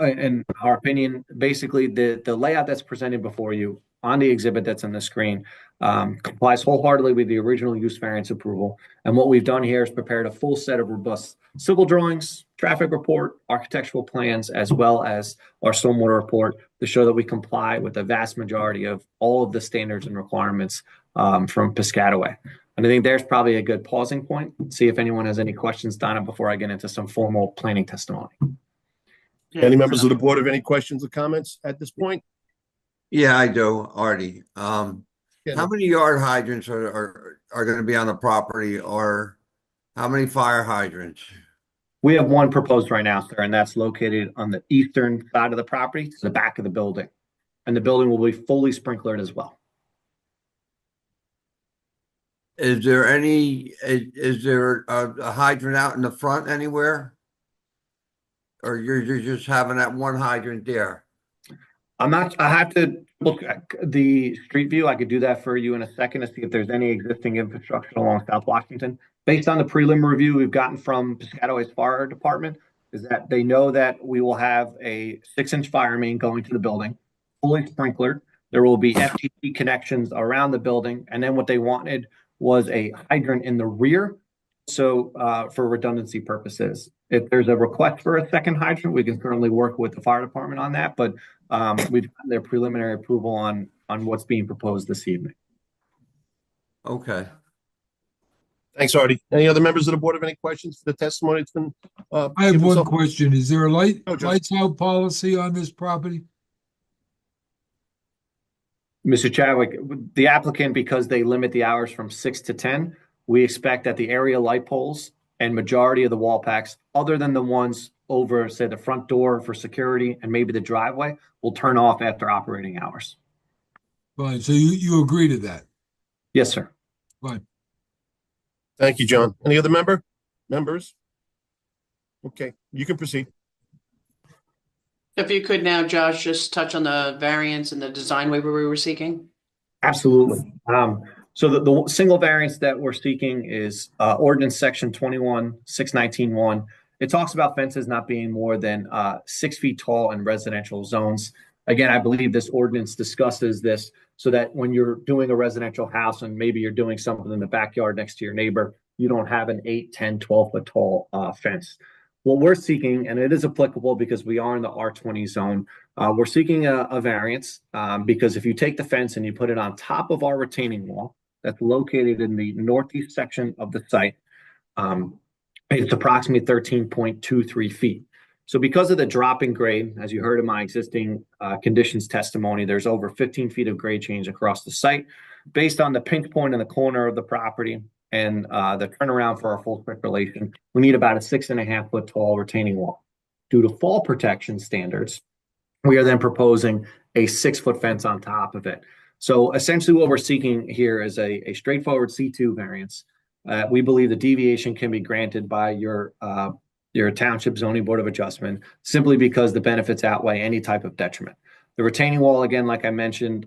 in our opinion, basically the layout that's presented before you on the exhibit that's on the screen complies wholeheartedly with the original use variance approval. And what we've done here is prepared a full set of robust civil drawings, traffic report, architectural plans, as well as our stormwater report to show that we comply with the vast majority of all of the standards and requirements from Piscataway. And I think there's probably a good pausing point. See if anyone has any questions, Donna, before I get into some formal planning testimony. Any members of the board have any questions or comments at this point? Yeah, I do, Artie. How many yard hydrants are going to be on the property, or how many fire hydrants? We have 1 proposed right now, sir, and that's located on the eastern side of the property, to the back of the building. And the building will be fully sprinklered as well. Is there a hydrant out in the front anywhere? Or you're just having that 1 hydrant there? I have to look at the street view. I could do that for you in a second to see if there's any existing infrastructure along South Washington. Based on the prelim review we've gotten from Piscataway's fire department, is that they know that we will have a 6-inch fire main going to the building, fully sprinklered. There will be FTP connections around the building. And then what they wanted was a hydrant in the rear. So for redundancy purposes, if there's a request for a second hydrant, we can certainly work with the fire department on that. But we've gotten their preliminary approval on what's being proposed this evening. Okay. Thanks, Artie. Any other members of the board have any questions for the testimony that's been? I have given one so- question. Is there a Oh, Joe. lights out policy on this property? Mr. Chadwick, the applicant, because they limit the hours from 6 to 10, we expect that the area light poles and majority of the wall packs, other than the ones over, say, the front door for security and maybe the driveway, will turn off after operating hours. Fine, so you agree to that? Yes, sir. Fine. Thank you, John. Any other members? Okay, you can proceed. If you could now, Josh, just touch on the variance and the design waiver we were seeking. Absolutely. So the single variance that we're seeking is ordinance section 21-619-1. It talks about fences not being more than 6 feet tall in residential zones. Again, I believe this ordinance discusses this so that when you're doing a residential house and maybe you're doing something in the backyard next to your neighbor, you don't have an 8, 10, 12 foot tall fence. What we're seeking, and it is applicable because we are in the R20 zone, we're seeking a variance because if you take the fence and you put it on top of our retaining wall that's located in the northeast section of the site, it's approximately 13.23 feet. So because of the drop in grade, as you heard in my existing conditions testimony, there's over 15 feet of grade change across the site. Based on the pinch point in the corner of the property and the turnaround for our full circulation, we need about a 6.5 foot tall retaining wall. Due to fall protection standards, we are then proposing a 6 foot fence on top of it. So essentially what we're seeking here is a straightforward C2 variance. We believe the deviation can be granted by your township zoning board of adjustment simply because the benefits outweigh any type of detriment. The retaining wall, again, like I mentioned,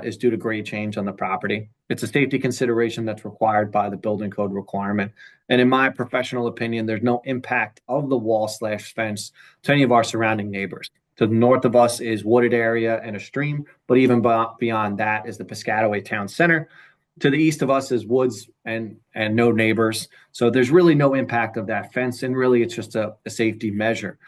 is due to grade change on the property. It's a safety consideration that's required by the building code requirement. And in my professional opinion, there's no impact of the wall/fence to any of our surrounding neighbors. To the north of us is wooded area and a stream, but even beyond that is the Piscataway town center. To the east of us is woods and no neighbors. So there's really no impact of that fence. And really, it's just a safety measure.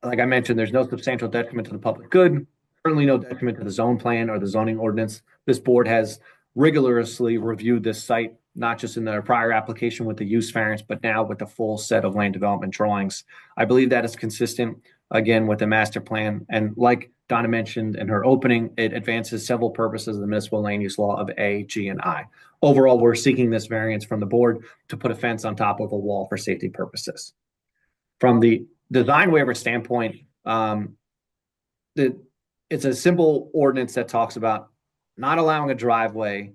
Like I mentioned, there's no substantial detriment to the public good, certainly no detriment to the zone plan or the zoning ordinance. This board has rigorously reviewed this site, not just in their prior application with the use variance, but now with the full set of land development drawings. I believe that is consistent, again, with the master plan. And like Donna mentioned in her opening, it advances several purposes of the municipal land use law of A, G, and I. Overall, we're seeking this variance from the board to put a fence on top of a wall for safety purposes. From the design waiver standpoint, it's a simple ordinance that talks about not allowing a driveway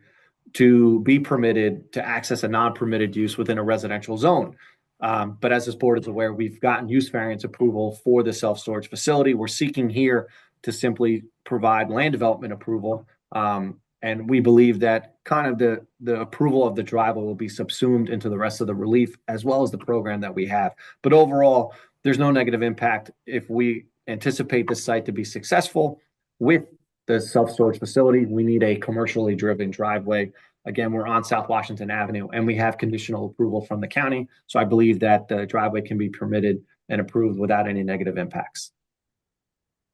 to be permitted to access a non-permitted use within a residential zone. But as this board is aware, we've gotten use variance approval for the self-storage facility. We're seeking here to simply provide land development approval. And we believe that kind of the approval of the driveway will be subsumed into the rest of the relief as well as the program that we have. But overall, there's no negative impact if we anticipate this site to be successful with the self-storage facility. We need a commercially driven driveway. Again, we're on South Washington Avenue and we have conditional approval from the county. So I believe that the driveway can be permitted and approved without any negative impacts.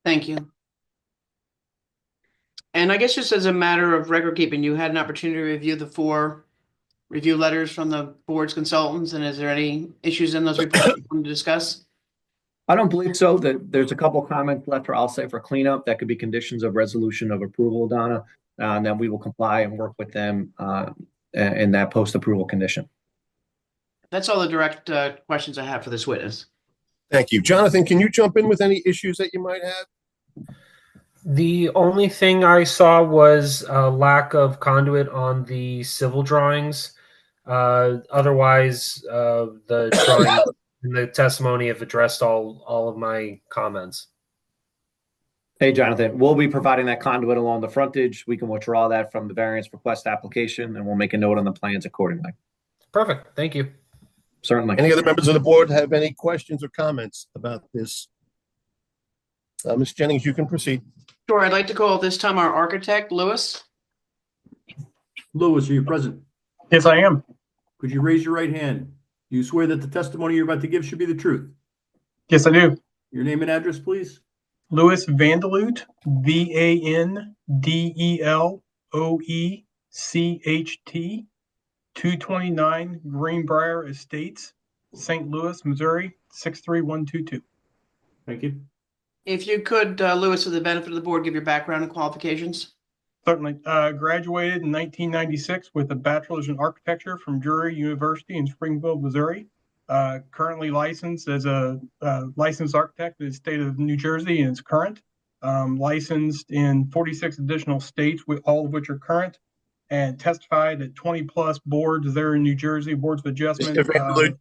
Thank you. And I guess just as a matter of record keeping, you had an opportunity to review the 4 review letters from the board's consultants. And is there any issues in those reports you want to discuss? I don't believe so. That there's a couple comments left, or I'll say for cleanup, that could be conditions of resolution of approval, Donna, and then we will comply and work with them in that post-approval condition. That's all the direct questions I have for this witness. Thank you. Jonathan, can you jump in with any issues that you might have? The only thing I saw was a lack of conduit on the civil drawings. Otherwise, the drawing and the testimony have addressed all of my comments. Hey, Jonathan, we'll be providing that conduit along the frontage. We can withdraw that from the variance request application, and we'll make a note on the plans accordingly. Perfect. Thank you. Certainly. Any other members of the board have any questions or comments about this? Ms. Jennings, you can proceed. Sure, I'd like to call this time our architect, Lewis. Lewis, are you present? Yes, I am. Could you raise your right hand? Do you swear that the testimony you're about to give should be the truth? Yes, I do. Your name and address, please? Louis Vandeloot, Vandeloecht, 229 Greenbrier Estates, St. Louis, Missouri, 63122. Thank you. If you could, Lewis, for the benefit of the board, give your background and qualifications. Certainly. Graduated in 1996 with a bachelor's in architecture from Drury University in Springfield, Missouri. Currently licensed as a licensed architect in the state of New Jersey and is current. Licensed in 46 additional states, with all of which are current, and testified at 20 plus boards there in New Jersey, boards of adjustment. Mr. Vandeloot,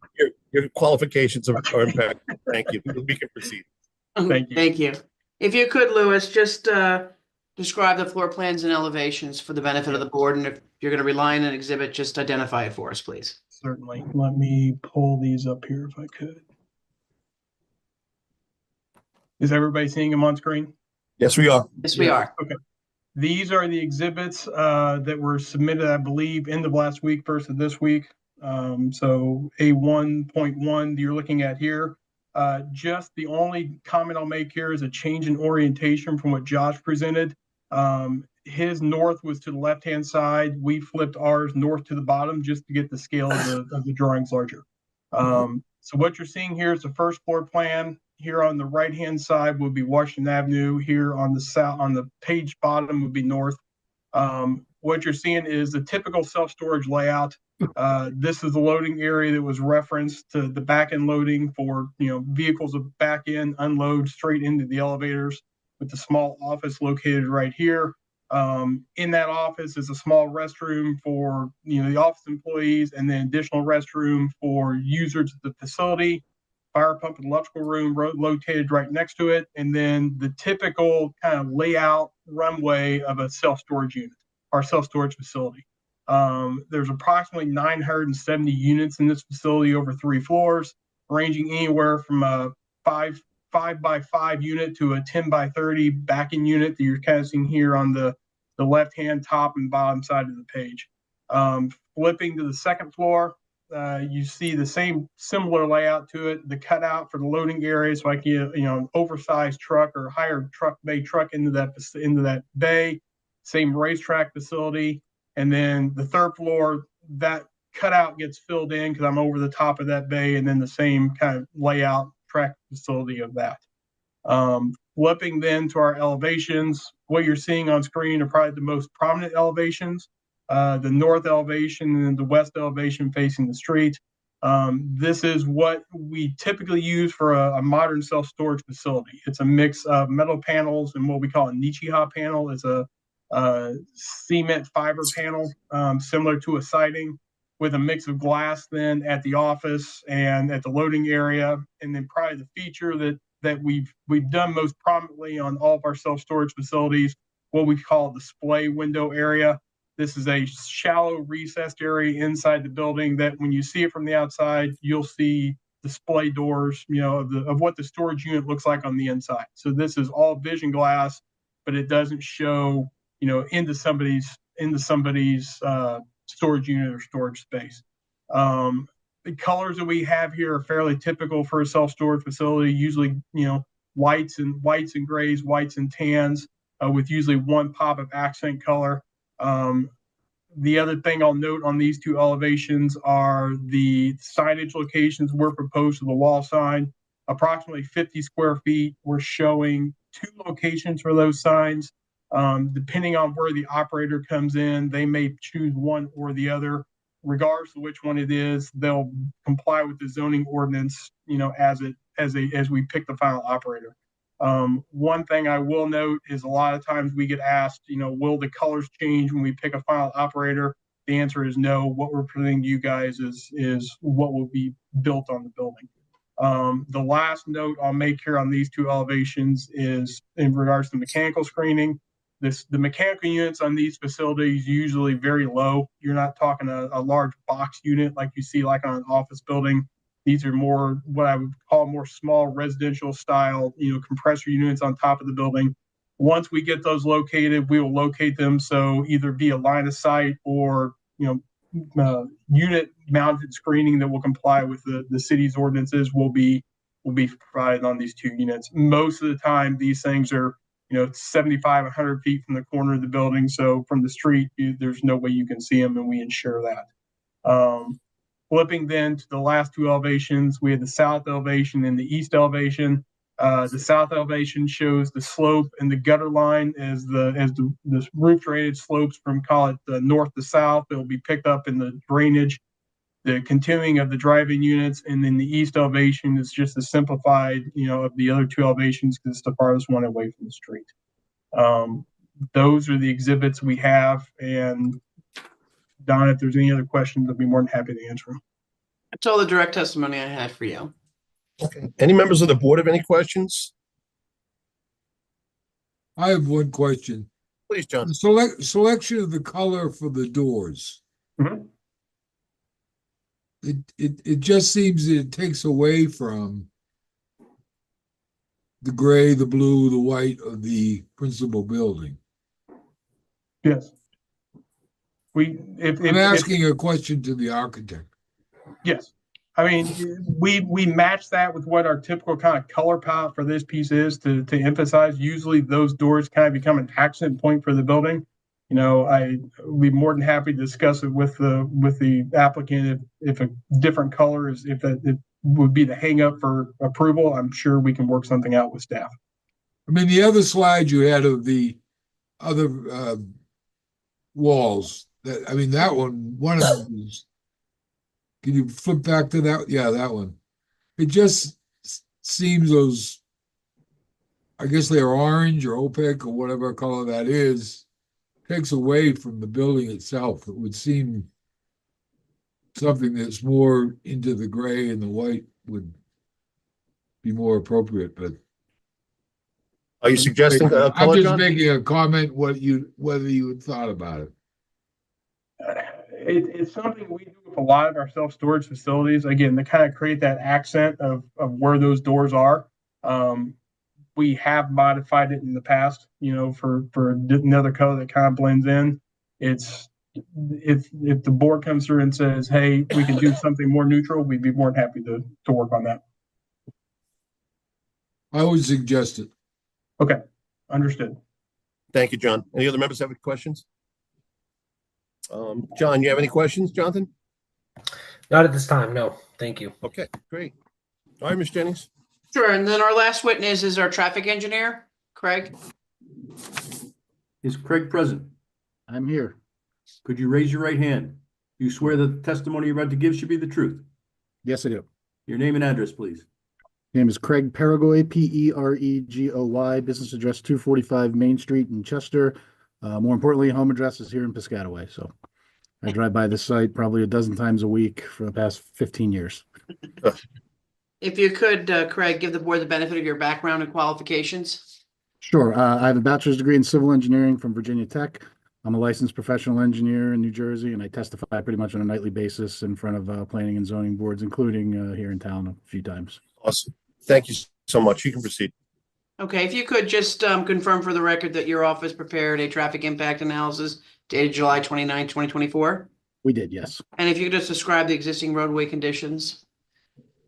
your qualifications are impeccable. Thank you. We can proceed. Thank you. Thank you. If you could, Lewis, just describe the floor plans and elevations for the benefit of the board, and if you're going to rely on an exhibit, just identify it for us, please. Certainly. Let me pull these up here if I could. Is everybody seeing them on screen? Yes, we are. Yes, we are. Okay. These are the exhibits that were submitted, I believe, end of last week, first of this week. So A1.1 you're looking at here. Just the only comment I'll make here is a change in orientation from what Josh presented. His north was to the left-hand side. We flipped ours north to the bottom just to get the scale of the drawings larger. So what you're seeing here is the first floor plan. Here on the right-hand side would be Washington Avenue. Here on the south, on the page bottom would be north. What you're seeing is the typical self-storage layout. This is the loading area that was referenced to the back-end loading for vehicles to back in, unload straight into the elevators, with the small office located right here. In that office is a small restroom for the office employees, and then additional restroom for users of the facility. Fire pump and electrical room located right next to it, and then the typical kind of layout runway of a self-storage unit or self-storage facility. There's approximately 970 units in this facility over 3 floors, ranging anywhere from a 5 by 5 unit to a 10 by 30 back-in unit that you're kind of seeing here on the left-hand top and bottom side of the page. Flipping to the second floor, you see the same similar layout to it, the cutout for the loading area, so I can get an oversized truck or higher truck bay truck into that bay. Same racetrack facility. And then the third floor, that cutout gets filled in because I'm over the top of that bay, and then the same kind of layout track facility of that. Flipping then to our elevations, what you're seeing on screen are probably the most prominent elevations. The north elevation and the west elevation facing the street. This is what we typically use for a modern self-storage facility. It's a mix of metal panels and what we call a Nichiha panel. It's a cement fiber panel, similar to a siding, with a mix of glass then at the office and at the loading area. And then probably the feature that we've done most prominently on all of our self-storage facilities, what we call display window area. This is a shallow recessed area inside the building that when you see it from the outside, you'll see display doors, of what the storage unit looks like on the inside. So this is all vision glass, but it doesn't show, into somebody's storage unit or storage space. The colors that we have here are fairly typical for a self-storage facility, usually, whites and grays, whites and tans, with usually one pop of accent color. The other thing I'll note on these two elevations are the signage locations were proposed to the wall sign. Approximately 50 square feet. We're showing 2 locations for those signs. Depending on where the operator comes in, they may choose one or the other. Regardless of which one it is, they'll comply with the zoning ordinance, as we pick the final operator. One thing I will note is a lot of times we get asked, will the colors change when we pick a final operator? The answer is no. What we're presenting to you guys is what will be built on the building. The last note I'll make here on these 2 elevations is in regards to mechanical screening. the mechanical units on these facilities usually very low. You're not talking a large box unit like you see like on an office building. These are more what I would call more small residential style, compressor units on top of the building. Once we get those located, we will locate them. So either via line of sight or, unit mounted screening that will comply with the city's ordinances will be provided on these 2 units. Most of the time, these things are, 75, 100 feet from the corner of the building. So from the street, there's no way you can see them, and we ensure that. Flipping then to the last 2 elevations, we have the south elevation and the east elevation. The south elevation shows the slope and the gutter line as the roof drainage slopes from, call it, the north to south. It will be picked up in the drainage, the continuing of the drive-in units, and then the east elevation is just a simplified, of the other 2 elevations because it's the farthest one away from the street. Those are the exhibits we have, and Don, if there's any other questions, I'd be more than happy to answer them. That's all the direct testimony I had for you. Okay. Any members of the board have any questions? I have one question. Please, John. The selection of the color for the doors. Mhm. It just seems that it takes away from the gray, the blue, the white of the principal building. Yes. I'm asking a question to the architect. Yes. I mean, we match that with what our typical kind of color palette for this piece is to emphasize. Usually those doors kind of become an accent point for the building. I'd be more than happy to discuss it with the applicant if a different color is, if it would be the hang up for approval. I'm sure we can work something out with staff. I mean, the other slide you had of the other walls, that one of them is, can you flip back to that? Yeah, that one. It just seems those, I guess they're orange or opaque or whatever color that is, takes away from the building itself. It would seem something that's more into the gray and the white would be more appropriate, but Are you suggesting I'm color, just John? making a comment whether you had thought about it. It's something we do with a lot of our self-storage facilities. Again, to kind of create that accent of where those doors are. We have modified it in the past, for another color that kind of blends in. It's if the board comes through and says, hey, we can do something more neutral, we'd be more than happy to work on that. I would suggest it. Okay, understood. Thank you, John. Any other members have any questions? John, you have any questions, Jonathan? Not at this time, no. Thank you. Okay, great. All right, Ms. Jennings. Sure. And then our last witness is our traffic engineer, Craig. Is Craig present? I'm here. Could you raise your right hand? You swear that the testimony you're about to give should be the truth? Yes, I do. Your name and address, please. Name is Craig Perigoy, Peregoy, business address 245 Main Street in Chester. More importantly, home address is here in Piscataway. So I drive by this site probably a dozen times a week for the past 15 years. If you could, Craig, give the board the benefit of your background and qualifications. Sure. I have a bachelor's degree in civil engineering from Virginia Tech. I'm a licensed professional engineer in New Jersey, and I testify pretty much on a nightly basis in front of planning and zoning boards, including here in town a few times. Awesome. Thank you so much. You can proceed. Okay, if you could just confirm for the record that your office prepared a traffic impact analysis dated July 29, 2024? We did, yes. And if you could just describe the existing roadway conditions?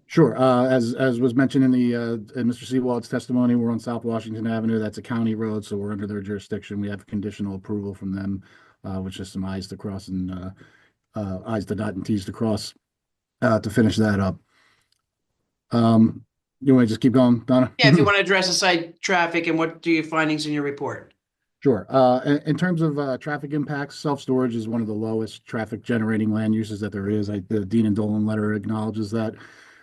Sure. As was mentioned in Mr. Seawald's testimony, we're on South Washington Avenue. That's a county road, so we're under their jurisdiction. We have conditional approval from them, which is some I's to cross and I's to dot and T's to cross to finish that up. You want to just keep going, Donna? Yeah, if you want to address the site traffic and what do your findings in your report? Sure. In terms of traffic impacts, self-storage is one of the lowest traffic generating land uses that there is. The Dean and Dolan letter acknowledges that.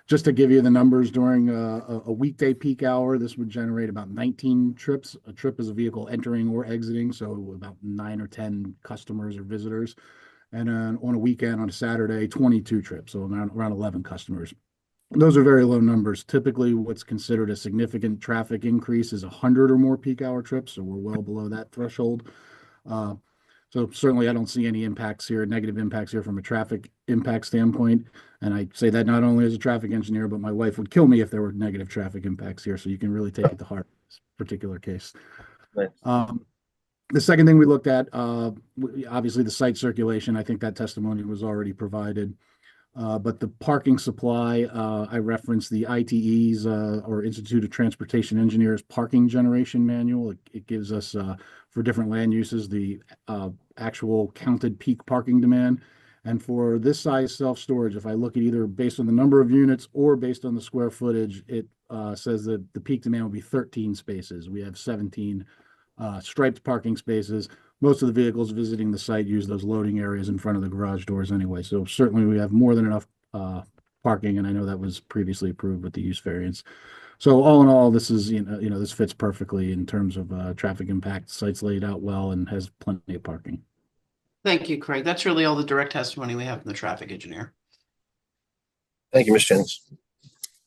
Just to give you the numbers, during a weekday peak hour, this would generate about 19 trips. A trip is a vehicle entering or exiting, so about 9 or 10 customers or visitors. And on a weekend, on a Saturday, 22 trips, so around 11 customers. those are very low numbers. Typically, what's considered a significant traffic increase is 100 or more peak hour trips, so we're well below that threshold. So certainly I don't see any impacts here, negative impacts here from a traffic impact standpoint. And I say that not only as a traffic engineer, but my wife would kill me if there were negative traffic impacts here. So you can really take it to heart in this particular case. Right. The second thing we looked at, obviously the site circulation, I think that testimony was already provided. But the parking supply, I referenced the ITE's or Institute of Transportation Engineers parking generation manual. It gives us, for different land uses, the actual counted peak parking demand. And for this size self-storage, if I look at either based on the number of units or based on the square footage, it says that the peak demand will be 13 spaces. We have 17 striped parking spaces. Most of the vehicles visiting the site use those loading areas in front of the garage doors anyway. So certainly we have more than enough parking, and I know that was previously approved with the use variance. So all in all, this is, this fits perfectly in terms of traffic impact. The site's laid out well and has plenty of parking. Thank you, Craig. That's really all the direct testimony we have from the traffic engineer. Thank you, Ms. Jennings.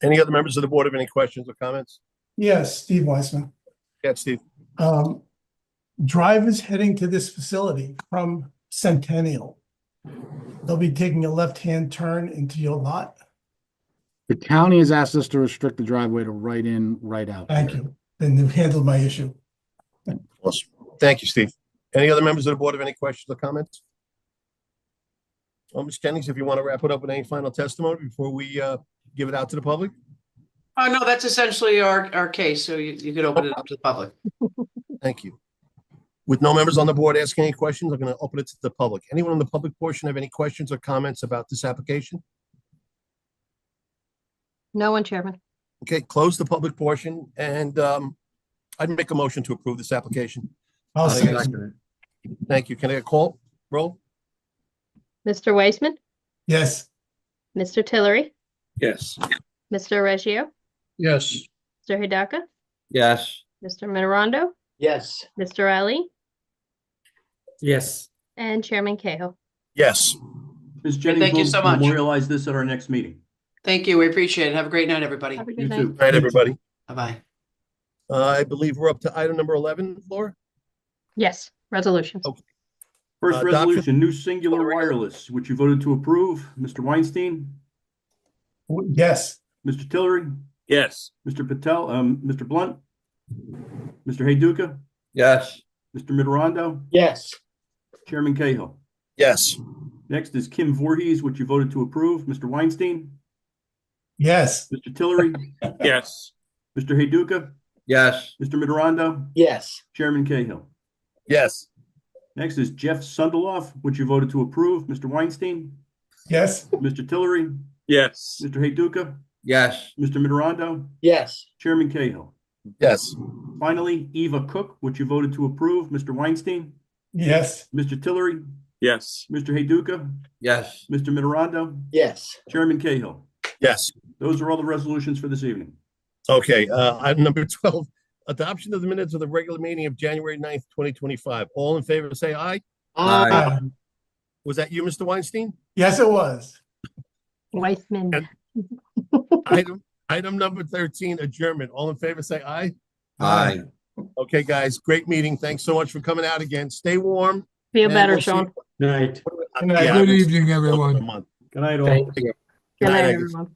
Any other members of the board have any questions or comments? Yes, Steve Weissman. Yeah, Steve. Drivers heading to this facility from Centennial, they'll be taking a left-hand turn into your lot. The county has asked us to restrict the driveway to right in, right out. Thank you. Then you've handled my issue. Awesome. Thank you, Steve. Any other members of the board have any questions or comments? Well, Ms. Jennings, if you want to wrap it up with any final testimony before we give it out to the public. Oh, no, that's essentially our case. So you could open it up to the public. Thank you. With no members on the board asking any questions, I'm going to open it to the public. Anyone in the public portion have any questions or comments about this application? No one, Chairman. Okay, close the public portion, and I'd make a motion to approve this application. I'll second it. Thank you. Can I get a call? Roll. Mr. Weissman, Yes. Mr. Tillery, Yes. Mr. Reggio, Yes. Mr. Hidaka, Yes. Mr. Mitterondo, Yes. Mr. Ali, Yes. and Chairman Cahill. Yes. Ms. Jennings, Thank you we'll so much. memorialize this at our next meeting. Thank you. We appreciate it. Have a great night, everybody. Have a You good night. too. Good night, everybody. Bye-bye. I believe we're up to item number 11, Laura. Yes, resolutions. Okay. First Adoption. resolution, new singular wireless, which you voted to approve. Mr. Weinstein, Yes. Mr. Tillery, Yes. Mr. Patel, Mr. Blunt, Mr. Heyduka, Yes. Mr. Mitterondo, Yes. Chairman Cahill. Yes. Next is Kim Voorhees, which you voted to approve. Mr. Weinstein, Yes. Mr. Tillery, Yes. Mr. Heyduka, Yes. Mr. Mitterondo, Yes. Chairman Cahill. Yes. Next is Jeff Sundeloff, which you voted to approve. Mr. Weinstein, Yes. Mr. Tillery, Yes. Mr. Heyduka, Yes. Mr. Mitterondo, Yes. Chairman Cahill. Yes. Finally, Eva Cook, which you voted to approve. Mr. Weinstein, Yes. Mr. Tillery, Yes. Mr. Heyduka, Yes. Mr. Mitterondo, Yes. Chairman Cahill. Yes. Those are all the resolutions for this evening. Okay, item number 12, adoption of the minutes of the regular meeting of January 9th, 2025. All in favor, say aye. Aye. Was that you, Mr. Weinstein? Yes, it was. Weissman. Item number 13, adjournment. All in favor, say aye. Aye. Okay, guys, great meeting. Thanks so much for coming out again. Stay warm. Feel and better, we'll see- Sean. Good night. Good night. Yeah, Good it's evening, once a everyone. month. Good night, all. Thank you. Good night, night. everyone.